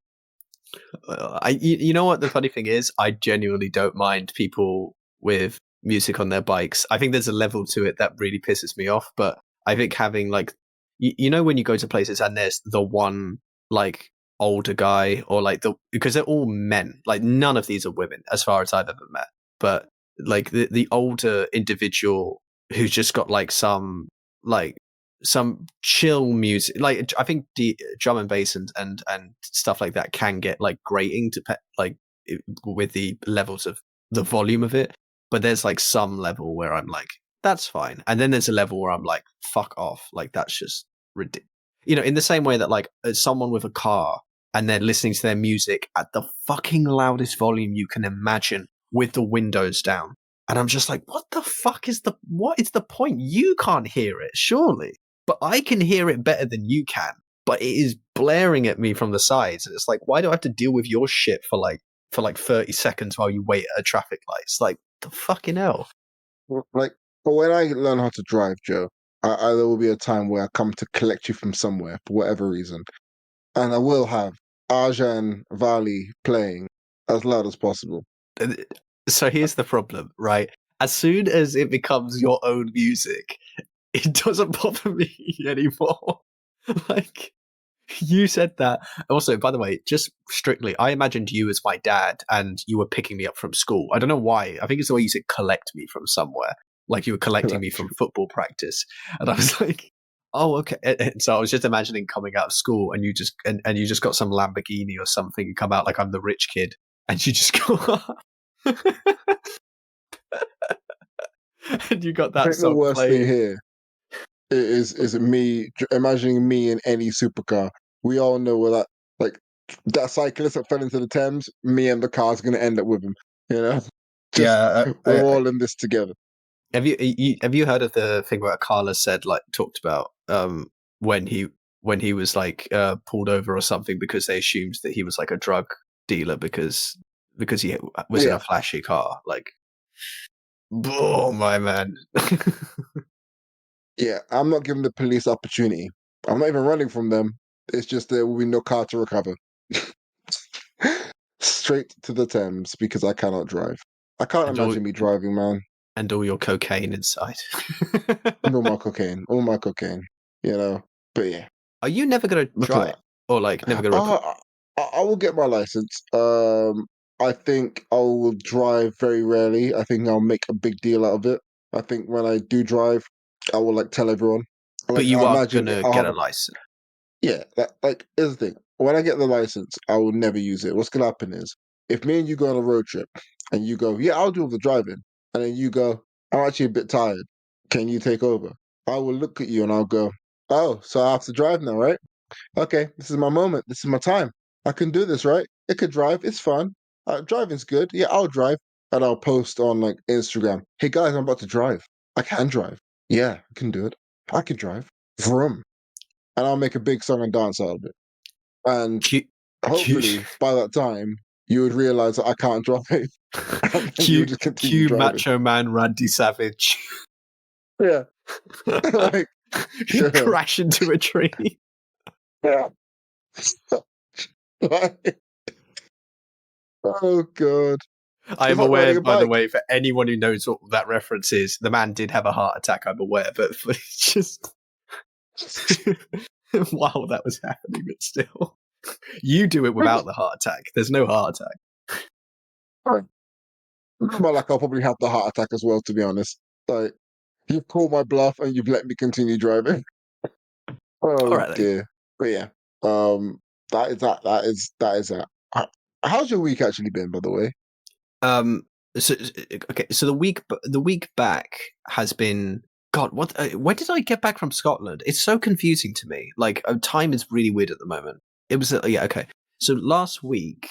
You know what the funny thing is? I genuinely don't mind people with music on their bikes. I think there's a level to it that really pisses me off. But I think having like, you know, when you go to places and there's the one like older guy or like because they're all men. Like none of these are women as far as I've ever met. But like the older individual who's just got like some chill music. Like I think the drum and bass and stuff like that can get like grating to with the levels of the volume of it. But there's like some level where I'm like, that's fine, and then there's a level where I'm like, fuck off, like that's just ridiculous. You know, in the same way that like someone with a car and they're listening to their music at the fucking loudest volume you can imagine with the windows down. And I'm just like, what what is the point? You can't hear it, surely. But I can hear it better than you can. But it is blaring at me from the sides. And it's like, why do I have to deal with your shit for like 30 seconds while you wait at a traffic light? It's like, the fucking hell. Like, but when I learn how to drive, Joe, there will be a time where I come to collect you from somewhere for whatever reason, and I will have Arjan Valley playing as loud as possible. So here's the problem, right? As soon as it becomes your own music, it doesn't bother me anymore. Like, you said that. Also, by the way, just strictly, I imagined you as my dad and you were picking me up from school. I don't know why. I think it's the way you said collect me from somewhere. Like you were collecting me from football practice. And I was like, oh, okay. And so I was just imagining coming out of school and and you just got some Lamborghini or something and come out like I'm the rich kid and you just go up. And you got I that think the song worst thing playing. here is me imagining me in any supercar. We all know where like that cyclist that fell into the Thames. Me and the car's gonna end up with him. You know. Just Yeah. we're all in this together. Have you heard of the thing where Carla said like talked about when he was like pulled over or something because they assumed that he was like a drug dealer because he was in Yeah, a flashy car. Like, oh my man. yeah. I'm not giving the police opportunity. I'm not even running from them. It's just there will be no car to recover. Straight to the Thames because I cannot drive. I can't and all imagine me driving, man. and all your cocaine inside. And all my cocaine, you know. But yeah, Are you never gonna look drive at or like never that. gonna record? I will get my license. I think I will drive very rarely. I think I'll make a big deal out of it. I think when I do drive, I will like tell everyone. But Like you I are imagine gonna I'll get have a a license. yeah. Like here's the thing. When I get the license, I will never use it. What's gonna happen is if me and you go on a road trip and you go, yeah, I'll do all the driving, and then you go, I'm actually a bit tired. Can you take over? I will look at you and I'll go, oh, so I have to drive now, right? Okay, this is my moment. This is my time. I can do this, right? I could drive. It's fun. Driving's good. Yeah, I'll drive. And I'll post on like Instagram. Hey guys, I'm about to drive. I can drive. Yeah, I can do it. I can drive. Vroom. And I'll make a big song and dance out of it. And Cute, cute, hopefully by that time, you would realize that I can't drive. And then you would cute, just continue cute driving. macho man Randy Savage. Yeah. Like, yeah. Crash into a tree. Yeah. Like, oh god. I It's am like aware, riding a by the bike. way, for anyone who knows what that reference is, the man did have a heart attack. I'm aware, but it's just while that was happening, but still, you do it without the heart attack. There's no heart attack. Well, like I'll probably have the heart attack as well, to be honest. Like you've called my bluff and you've let me continue driving. All Oh right then. dear. But yeah, um, that is that. That is that is that. How's your week actually been, by the way? Um. So okay. So the week back has been. God, what? When did I get back from Scotland? It's so confusing to me. Like, time is really weird at the moment. It was yeah, okay. So last week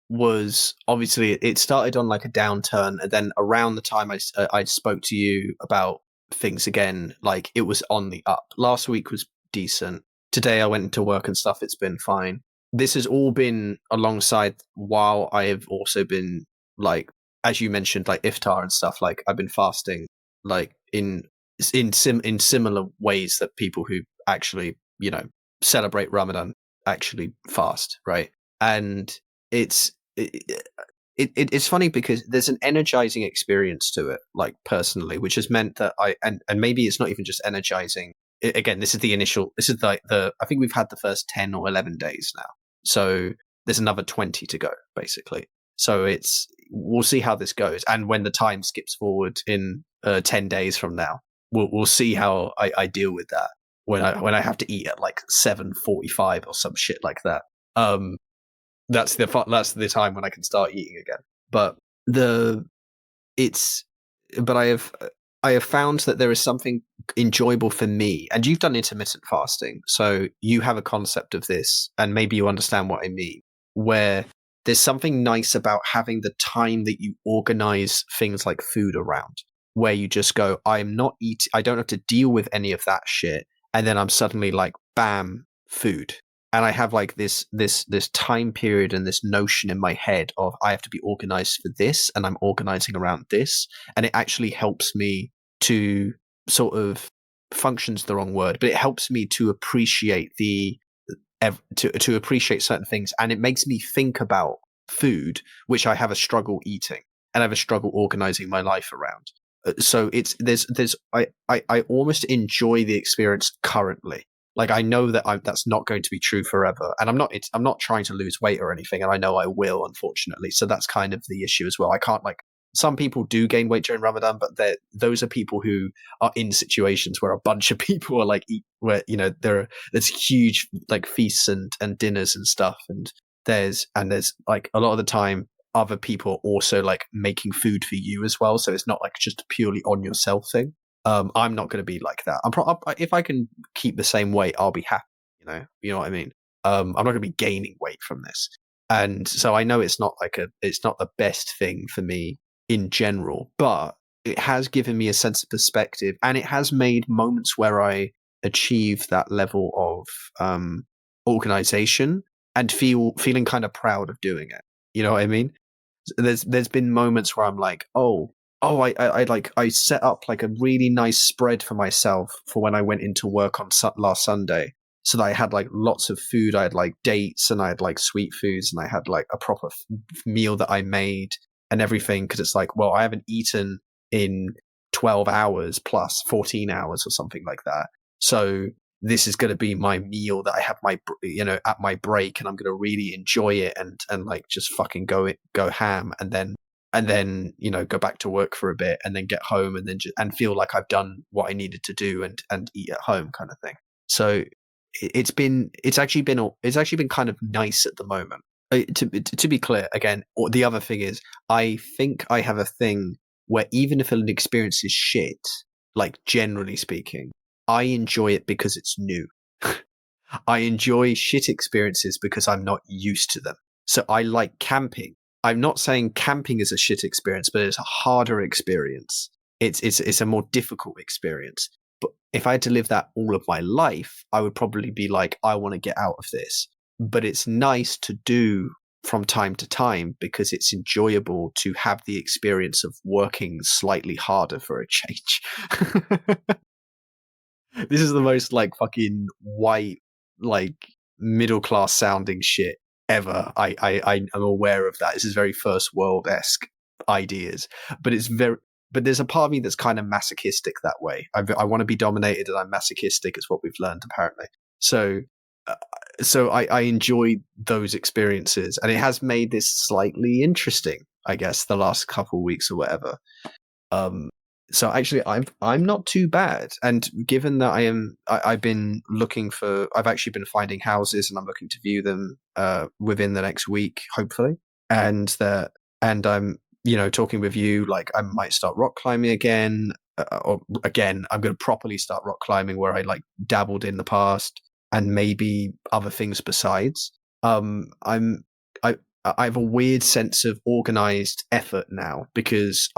was obviously it started on like a downturn, and then around the time I spoke to you about things again, like it was on the up. Last week was decent. Today I went into work and stuff. It's been fine. This has all been alongside while I have also been like, as you mentioned, like iftar and stuff. Like I've been fasting, like in similar ways that people who actually celebrate Ramadan actually fast, right? And it's it's funny because there's an energizing experience to it, like personally, which has meant that and maybe it's not even just energizing. Again, this is the initial. This is like the I think we've had the first 10 or 11 days now, so there's another 20 to go, basically. So we'll see how this goes, and when the time skips forward in 10 days from now, we'll see how I deal with that when I have to eat at like 7:45 or some shit like that. Um, that's the time when I can start eating again. But the it's but I have found that there is something enjoyable for me, and you've done intermittent fasting, so you have a concept of this, and maybe you understand what I mean, where there's something nice about having the time that you organize things like food around, where you just go, I'm not eating, I don't have to deal with any of that shit, and then I'm suddenly like, bam, food. And I have like this time period and this notion in my head of I have to be organized for this, and I'm organizing around this, and it actually helps me to sort of functions the wrong word, but it helps me to appreciate to appreciate certain things, and it makes me think about food, which I have a struggle eating and I have a struggle organizing my life around. So it's there's I almost enjoy the experience currently. Like I know that that's not going to be true forever, and I'm not trying to lose weight or anything, and I know I will, unfortunately. So that's kind of the issue as well. I can't like some people do gain weight during Ramadan, but those are people who are in situations where a bunch of people are like where there's huge like feasts and dinners and stuff, and there's like a lot of the time other people are also like making food for you as well, so it's not like just a purely on yourself thing. I'm not going to be like that. If I can keep the same weight, I'll be happy. You know what I mean. I'm not going to be gaining weight from this, and so I know it's not the best thing for me in general, but it has given me a sense of perspective, and it has made moments where I achieve that level of organization and feeling kind of proud of doing it. You know what I mean? There's been moments where I'm like, I set up like a really nice spread for myself for when I went into work on last Sunday, so that I had like lots of food. I had like dates, and I had like sweet foods, and I had like a proper meal that I made and everything, because it's like, well, I haven't eaten in 12 hours plus 14 hours or something like that. So this is going to be my meal that I have at my break, and I'm going to really enjoy it and like just fucking go ham, and then go back to work for a bit, and then get home, and then and feel like I've done what I needed to do and eat at home, kind of thing. So it's actually been kind of nice at the moment. To be clear, again, the other thing is, I think I have a thing where even if an experience is shit, like generally speaking, I enjoy it because it's new. I enjoy shit experiences because I'm not used to them. So I like camping. I'm not saying camping is a shit experience, but it's a harder experience. It's a more difficult experience. But if I had to live that all of my life, I would probably be like, I want to get out of this. But it's nice to do from time to time because it's enjoyable to have the experience of working slightly harder for a change. This is the most like fucking white, like middle class sounding shit ever. I am aware of that. This is very first world esque ideas, but but there's a part of me that's kind of masochistic that way. I want to be dominated, and I'm masochistic. Is what we've learned apparently. So, I enjoy those experiences, and it has made this slightly interesting, I guess, the last couple of weeks or whatever. So actually, I'm not too bad, and given that I've been I've actually been finding houses, and I'm looking to view them within the next week, hopefully, and I'm talking with you, like I might start rock climbing again, or again I'm going to properly start rock climbing where I like dabbled in the past, and maybe other things besides. I have a weird sense of organized effort now because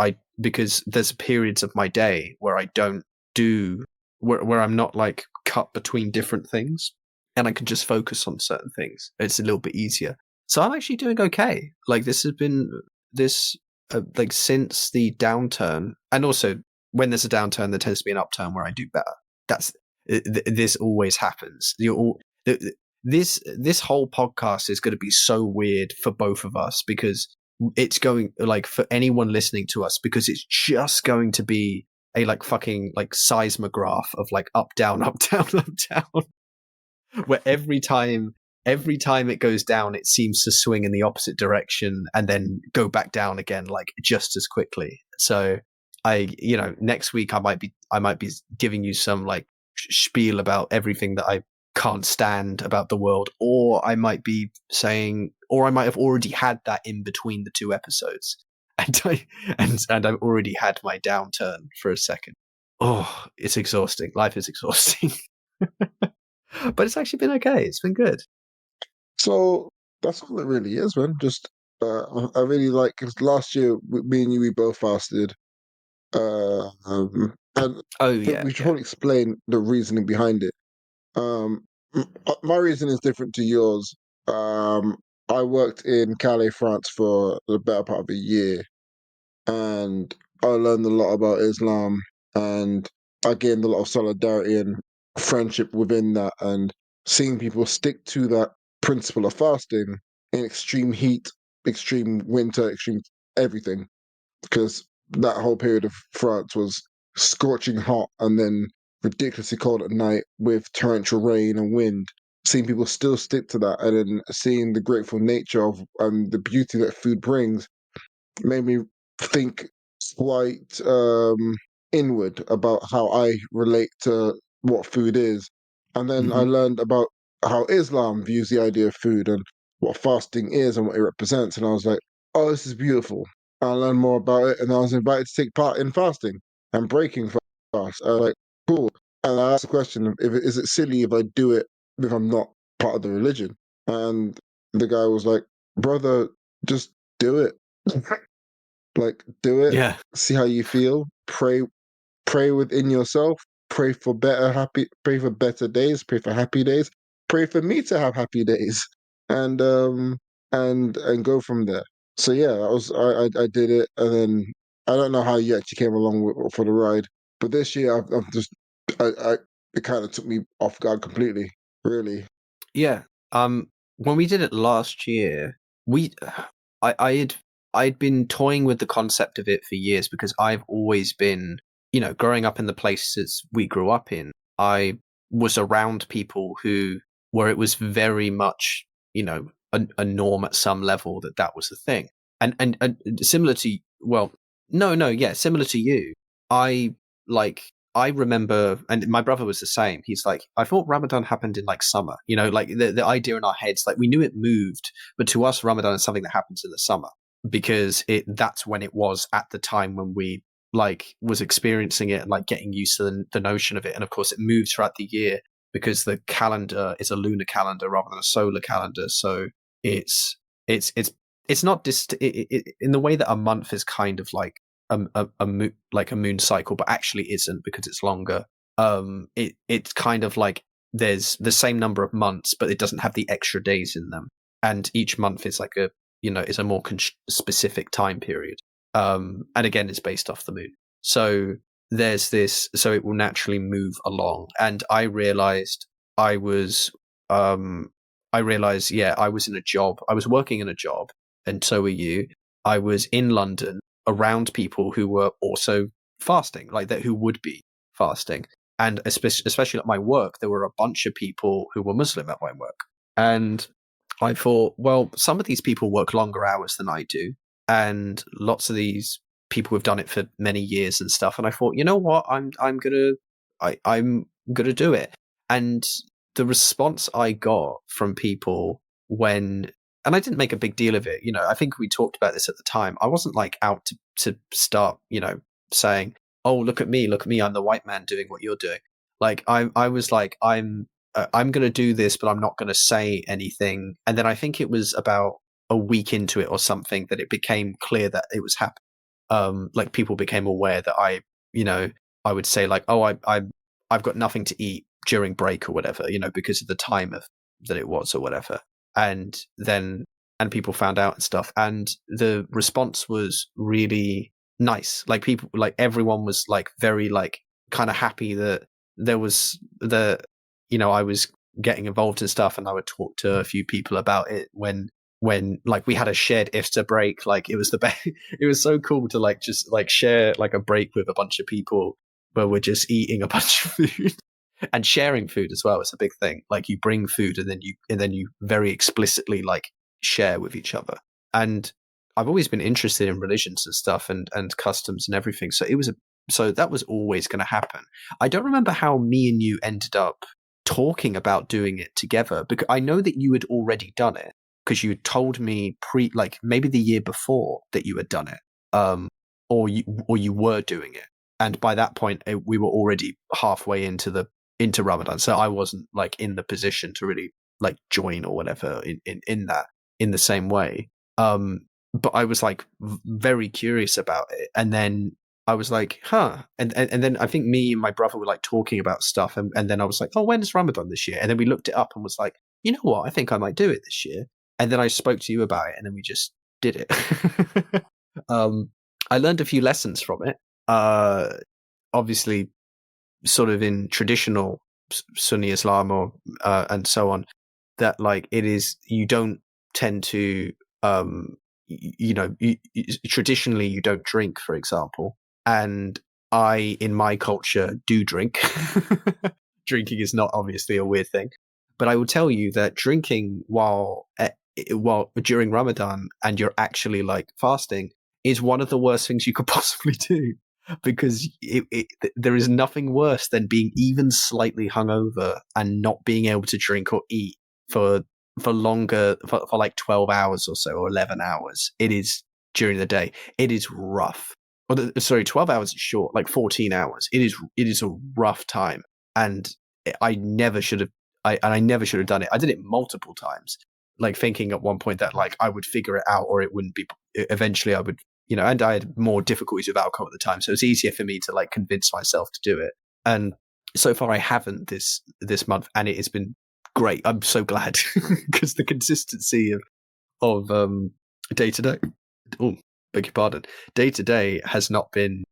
there's periods of my day where I don't do where I'm not like cut between different things, and I can just focus on certain things. It's a little bit easier. So I'm actually doing okay. Like this has been this like since the downturn, and also when there's a downturn, there tends to be an upturn where I do better. This always happens. This whole podcast is going to be so weird for both of us because it's going like for anyone listening to us, because it's just going to be a like fucking like seismograph of like up down up down up down, where every time it goes down, it seems to swing in the opposite direction and then go back down again like just as quickly. So next week I might be giving you some like spiel about everything that I can't stand about the world, or I might be saying, or I might have already had that in between the two episodes, and I've already had my downturn for a second. Oh, it's exhausting. Life is exhausting. But it's actually been okay. It's been good. So that's all it really is, man. Just I really like, 'cause last year me and you, we both fasted. And Oh I think yeah, we should yeah. probably explain the reasoning behind it. My reason is different to yours. Um, I worked in Calais, France for the better part of a year, and I learned a lot about Islam, and I gained a lot of solidarity and friendship within that, and seeing people stick to that principle of fasting in extreme heat, extreme winter, extreme everything, because that whole period of France was scorching hot and then ridiculously cold at night with torrential rain and wind. Seeing people still stick to that, and then seeing the grateful nature of and the beauty that food brings, made me think quite inward about how I relate to what food is. And then I Mm-hmm. learned about how Islam views the idea of food and what fasting is and what it represents. And I was like, oh, this is beautiful. I learned more about it, and I was invited to take part in fasting and breaking fast. I was like, cool. And I asked the question, is it silly if I do it if I'm not part of the religion? And the guy was like, brother, just do it. Like, do it, Yeah. see how you feel, pray within yourself, pray for better days, pray for happy days, pray for me to have happy days, and and go from there. So yeah, I did it, and then I don't know how you actually came along for the ride, but this year I've just I it kind of took me off guard completely, really. Yeah. When we did it last year, we I I'd been toying with the concept of it for years because I've always been, growing up in the places we grew up in, I was around people where it was very much, a norm at some level that was the thing. And similar to, well, no, yeah, similar to you. I I remember, and my brother was the same. He's like, I thought Ramadan happened in like summer, like the idea in our heads, like we knew it moved, but to us, Ramadan is something that happens in the summer because that's when it was at the time when we like was experiencing it and like getting used to the notion of it. And of course, it moves throughout the year because the calendar is a lunar calendar rather than a solar calendar. So it's it's it's not just in the way that a month is kind of like like a moon cycle, but actually isn't because it's longer. It's kind of like there's the same number of months, but it doesn't have the extra days in them, and each month is like is a more specific time period. And again, it's based off the moon. So there's this, so it will naturally move along. And I was, um, I realized, yeah, I was in a job. I was working in a job, and so were you. I was in London around people who were also fasting, like that, who would be fasting. And especially at my work, there were a bunch of people who were Muslim at my work. And I thought, well, some of these people work longer hours than I do. And lots of these people have done it for many years and stuff. And I thought, you know what, I'm gonna do it. And the response I got from people when, and I didn't make a big deal of it. I think we talked about this at the time. I wasn't like out to start, saying, "Oh, look at me, I'm the white man doing what you're doing." Like I was like, I'm going to do this, but I'm not going to say anything. And then I think it was about a week into it or something that it became clear that it was happening. Like people became aware that I would say like, "Oh, I've got nothing to eat during break or whatever," because of the time of that it was or whatever. And then people found out and stuff, and the response was really nice. Like people, like everyone was like very like kind of happy that there was I was getting involved in stuff, and I would talk to a few people about it when like we had a shared iftar break. Like it was the best. It was so cool to like just like share like a break with a bunch of people where we're just eating a bunch of food and sharing food as well. It's a big thing. Like you bring food and then you very explicitly like share with each other. And I've always been interested in religions and stuff and customs and everything. So that was always going to happen. I don't remember how me and you ended up talking about doing it together, because I know that you had already done it because you had told me like maybe the year before that you had done it, or you were doing it, and by that point we were already halfway into Ramadan, so I wasn't like in the position to really like join or whatever in the same way. But I was like very curious about it, and then I was like, huh. And then I think me and my brother were like talking about stuff. And then I was like, oh, when's Ramadan this year? And then we looked it up and was like, you know what? I think I might do it this year. And then I spoke to you about it, and then we just did it. um, I learned a few lessons from it. Obviously, sort of in traditional Sunni Islam or and so on, that like it is, you don't tend to traditionally you don't drink, for example, and I in my culture do drink. Drinking is not obviously a weird thing, but I will tell you that drinking while during Ramadan and you're actually like fasting is one of the worst things you could possibly do, because there is nothing worse than being even slightly hungover and not being able to drink or eat for longer, for like 12 hours or so, or 11 hours. It is during the day. It is rough. Sorry, 12 hours is short, like 14 hours. It is a rough time. And I never should have, I never should have done it. I did it multiple times, like thinking at one point that like I would figure it out or it wouldn't be, eventually I would and I had more difficulties with alcohol at the time, so it's easier for me to like convince myself to do it. And so far, I haven't this month, and it has been great. I'm so glad because the consistency of day to day. Oh, beg your pardon. Day to day has been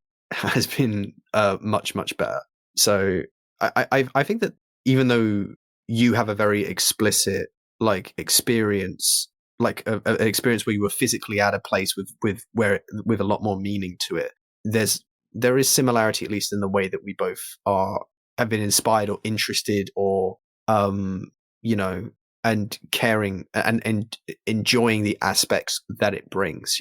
much better. So I think that even though you have a very explicit like experience, like an experience where you were physically at a place with a lot more meaning to it, there is similarity, at least in the way that we both have been inspired or interested or you know and caring and enjoying the aspects that it brings,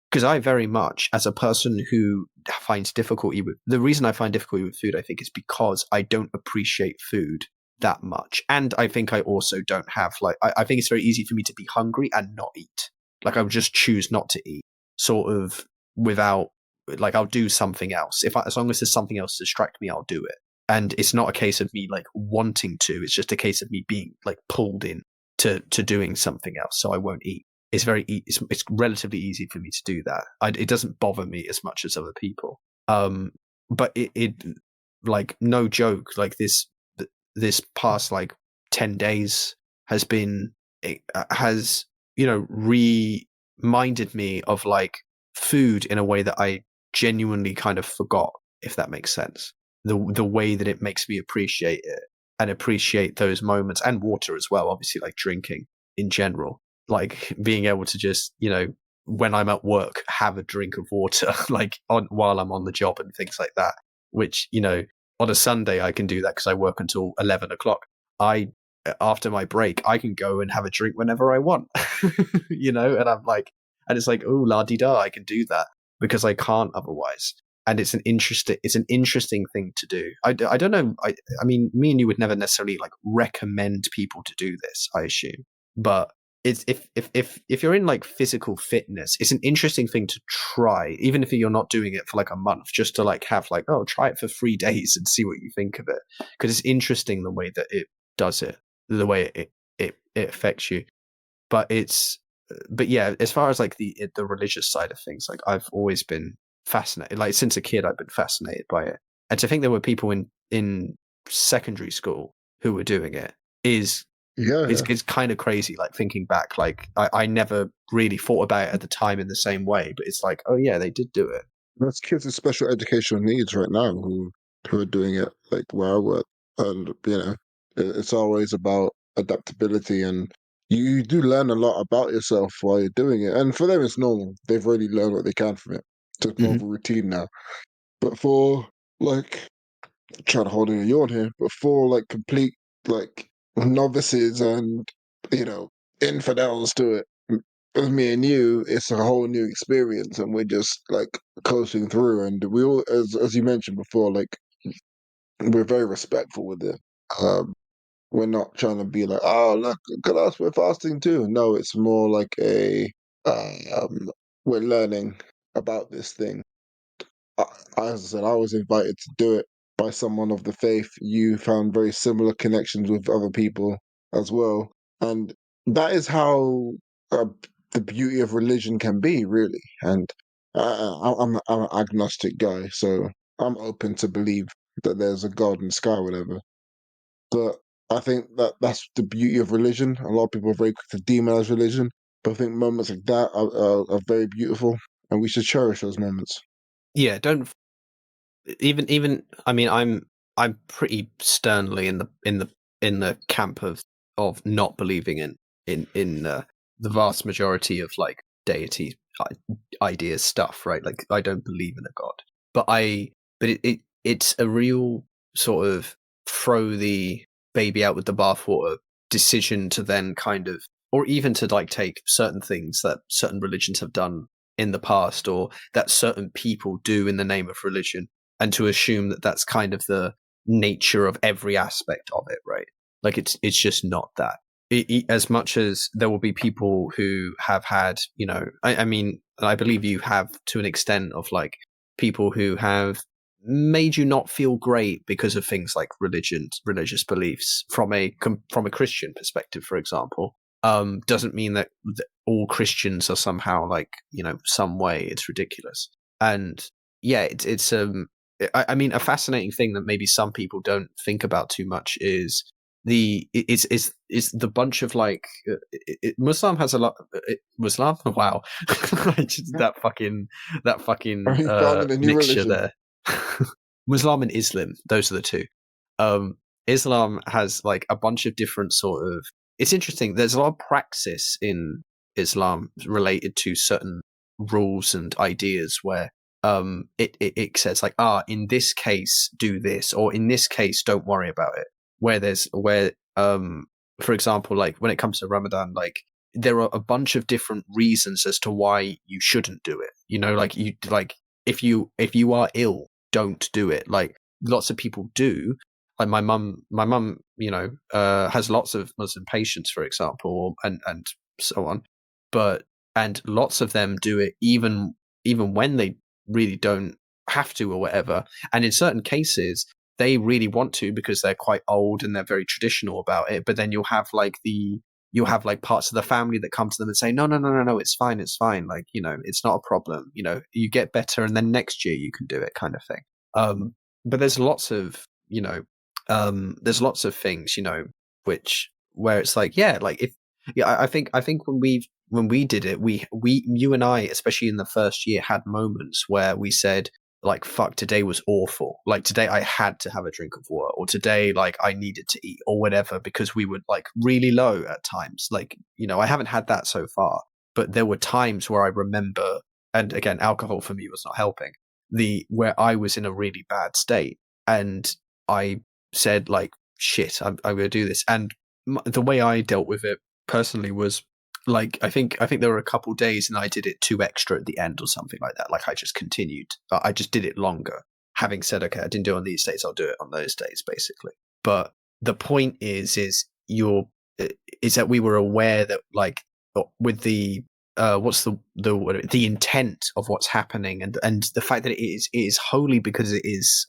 because I very much, as a person who finds difficulty with the reason I find difficulty with food, I think is because I don't appreciate food that much. And I think I also don't have like, I think it's very easy for me to be hungry and not eat. Like I would just choose not to eat sort of without, like I'll do something else. As long as there's something else to distract me, I'll do it. And it's not a case of me like wanting to, it's just a case of me being like pulled in to doing something else. So I won't eat. It's it's relatively easy for me to do that. It doesn't bother me as much as other people. But it like no joke, like this past like 10 days has been, it has, reminded me of like food in a way that I genuinely kind of forgot, if that makes sense. The way that it makes me appreciate it and appreciate those moments, and water as well, obviously, like drinking in general, like being able to just, when I'm at work, have a drink of water, like while I'm on the job and things like that, which, on a Sunday I can do that because I work until 11 o'clock. After my break, I can go and have a drink whenever I want, and I'm like, and it's like, oh, la di da, I can do that because I can't otherwise. And it's an interesting thing to do. I don't know. I mean, me and you would never necessarily like recommend people to do this, I assume. But it's if you're in like physical fitness, it's an interesting thing to try, even if you're not doing it for like a month, just to like have like, oh, try it for 3 days and see what you think of it, because it's interesting the way that it does it, the way it affects you. But yeah, as far as like the religious side of things, like I've always been fascinated, like since a kid I've been fascinated by it. And to think there were people in secondary school who were doing it is Yeah, it's kind of crazy, like thinking back. Like I never really thought about it at the time in the same way, but it's like, oh yeah, they did do it. there's kids with special educational needs right now who are doing it like where I work, and it's always about adaptability, and you do learn a lot about yourself while you're doing it. And for them, it's normal. They've already learned what they can from it. So it's more of Hmm. a routine now. But for like, trying to hold in a yawn here, but for like complete like novices and you know infidels to it, with me and you, it's a whole new experience, and we're just like coasting through. And we all, as you mentioned before, like we're very respectful with it. Um, we're not trying to be like, oh look at us, we're fasting too. No, it's more like we're learning about this thing. I, as I said, I was invited to do it by someone of the faith. You found very similar connections with other people as well, and that is how uh, the beauty of religion can be, really. And I'm an agnostic guy, so I'm open to believe that there's a God in the sky, or whatever. But I think that that's the beauty of religion. A lot of people are very quick to demonize religion, but I think moments like that are very beautiful, and we should cherish those moments. Yeah, don't even. I mean, I'm pretty sternly in the camp of not believing in the vast majority of like deity ideas stuff, right? Like I don't believe in a god, but it's a real sort of throw the baby out with the bathwater decision to then kind of, or even to like take certain things that certain religions have done in the past, or that certain people do in the name of religion, and to assume that that's kind of the nature of every aspect of it, right? Like it's just not that. As much as there will be people who have had, I mean, I believe you have to an extent of like people who have made you not feel great because of things like religious beliefs from a Christian perspective, for example. Doesn't mean that all Christians are somehow like, some way. It's ridiculous. And yeah, it's I mean, a fascinating thing that maybe some people don't think about too much is is the bunch of like Muslim has a lot. Muslim, wow, that Are fucking you founding a new mixture religion? there. Muslim and Islam, those are the two. Um, Islam has like a bunch of different sort of. It's interesting. There's a lot of praxis in Islam related to certain rules and ideas where it says like, in this case do this, or in this case don't worry about it. For example, like when it comes to Ramadan, like there are a bunch of different reasons as to why you shouldn't do it. Like if you are ill, don't do it. Like lots of people do. Like my mum, has lots of Muslim patients, for example, and so on. And lots of them do it even when they really don't have to or whatever. And in certain cases, they really want to because they're quite old and they're very traditional about it. But then you'll have like parts of the family that come to them and say, no, no, no, no, no, it's fine, it's fine. Like, it's not a problem. You get better and then next year you can do it, kind of thing. But there's lots of, there's lots of things, where it's like, yeah, like I think when we did it, you and I, especially in the first year, had moments where we said, like, fuck, today was awful. Like today I had to have a drink of water, or today like I needed to eat or whatever, because we were like really low at times. Like, I haven't had that so far, but there were times where I remember, and again, alcohol for me was not helping, where I was in a really bad state, and I said like, shit, I'm going to do this. And the way I dealt with it personally was like, I think there were a couple days and I did it 2 extra at the end or something like that. Like I just continued. I just did it longer. Having said, okay, I didn't do it on these days, I'll do it on those days, basically. But the point is that we were aware that, like, with the what's the intent of what's happening, and the fact that it is wholly because it is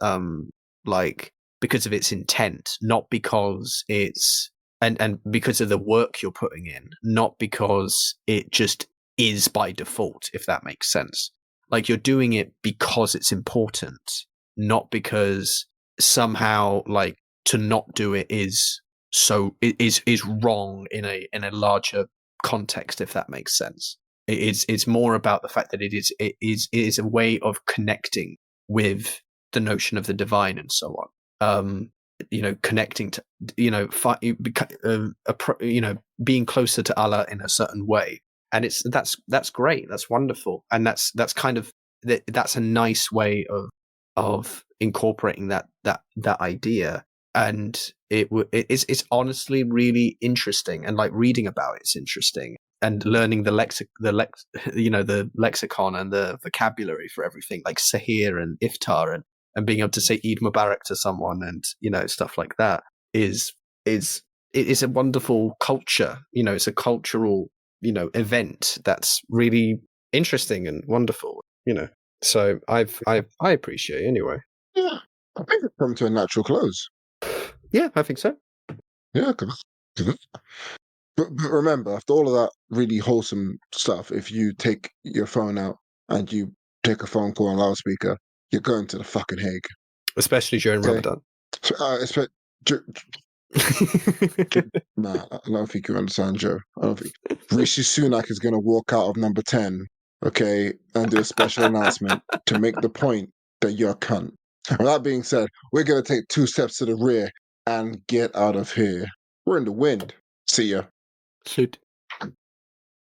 like because of its intent, not because it's and because of the work you're putting in, not because it just is by default, if that makes sense. Like you're doing it because it's important, not because somehow like to not do it is wrong in a larger context, if that makes sense. It's more about the fact that it is a way of connecting with the notion of the divine and so on. Connecting to, being closer to Allah in a certain way. And that's great. That's wonderful. And that's kind of, that's a nice way of incorporating that idea. And it's honestly really interesting. And like reading about it's interesting, and learning the lexicon and the vocabulary for everything, like Sahir and Iftar, and being able to say Eid Mubarak to someone, and stuff like that is a wonderful culture. It's a cultural event that's really interesting and wonderful. So I appreciate it anyway. Yeah, I think it's come to a natural close. Yeah, I think so. Yeah, but remember, after all of that really wholesome stuff, if you take your phone out and you take a phone call on loudspeaker, you're going to the fucking Hague. Especially during Ramadan. So, nah, I don't think you understand, Joe. I don't think Rishi Sunak is going to walk out of number 10, okay, and do a special announcement to make the point that you're a cunt. With that being said, we're going to take 2 steps to the rear and get out of here. We're in the wind. See ya. Shoot.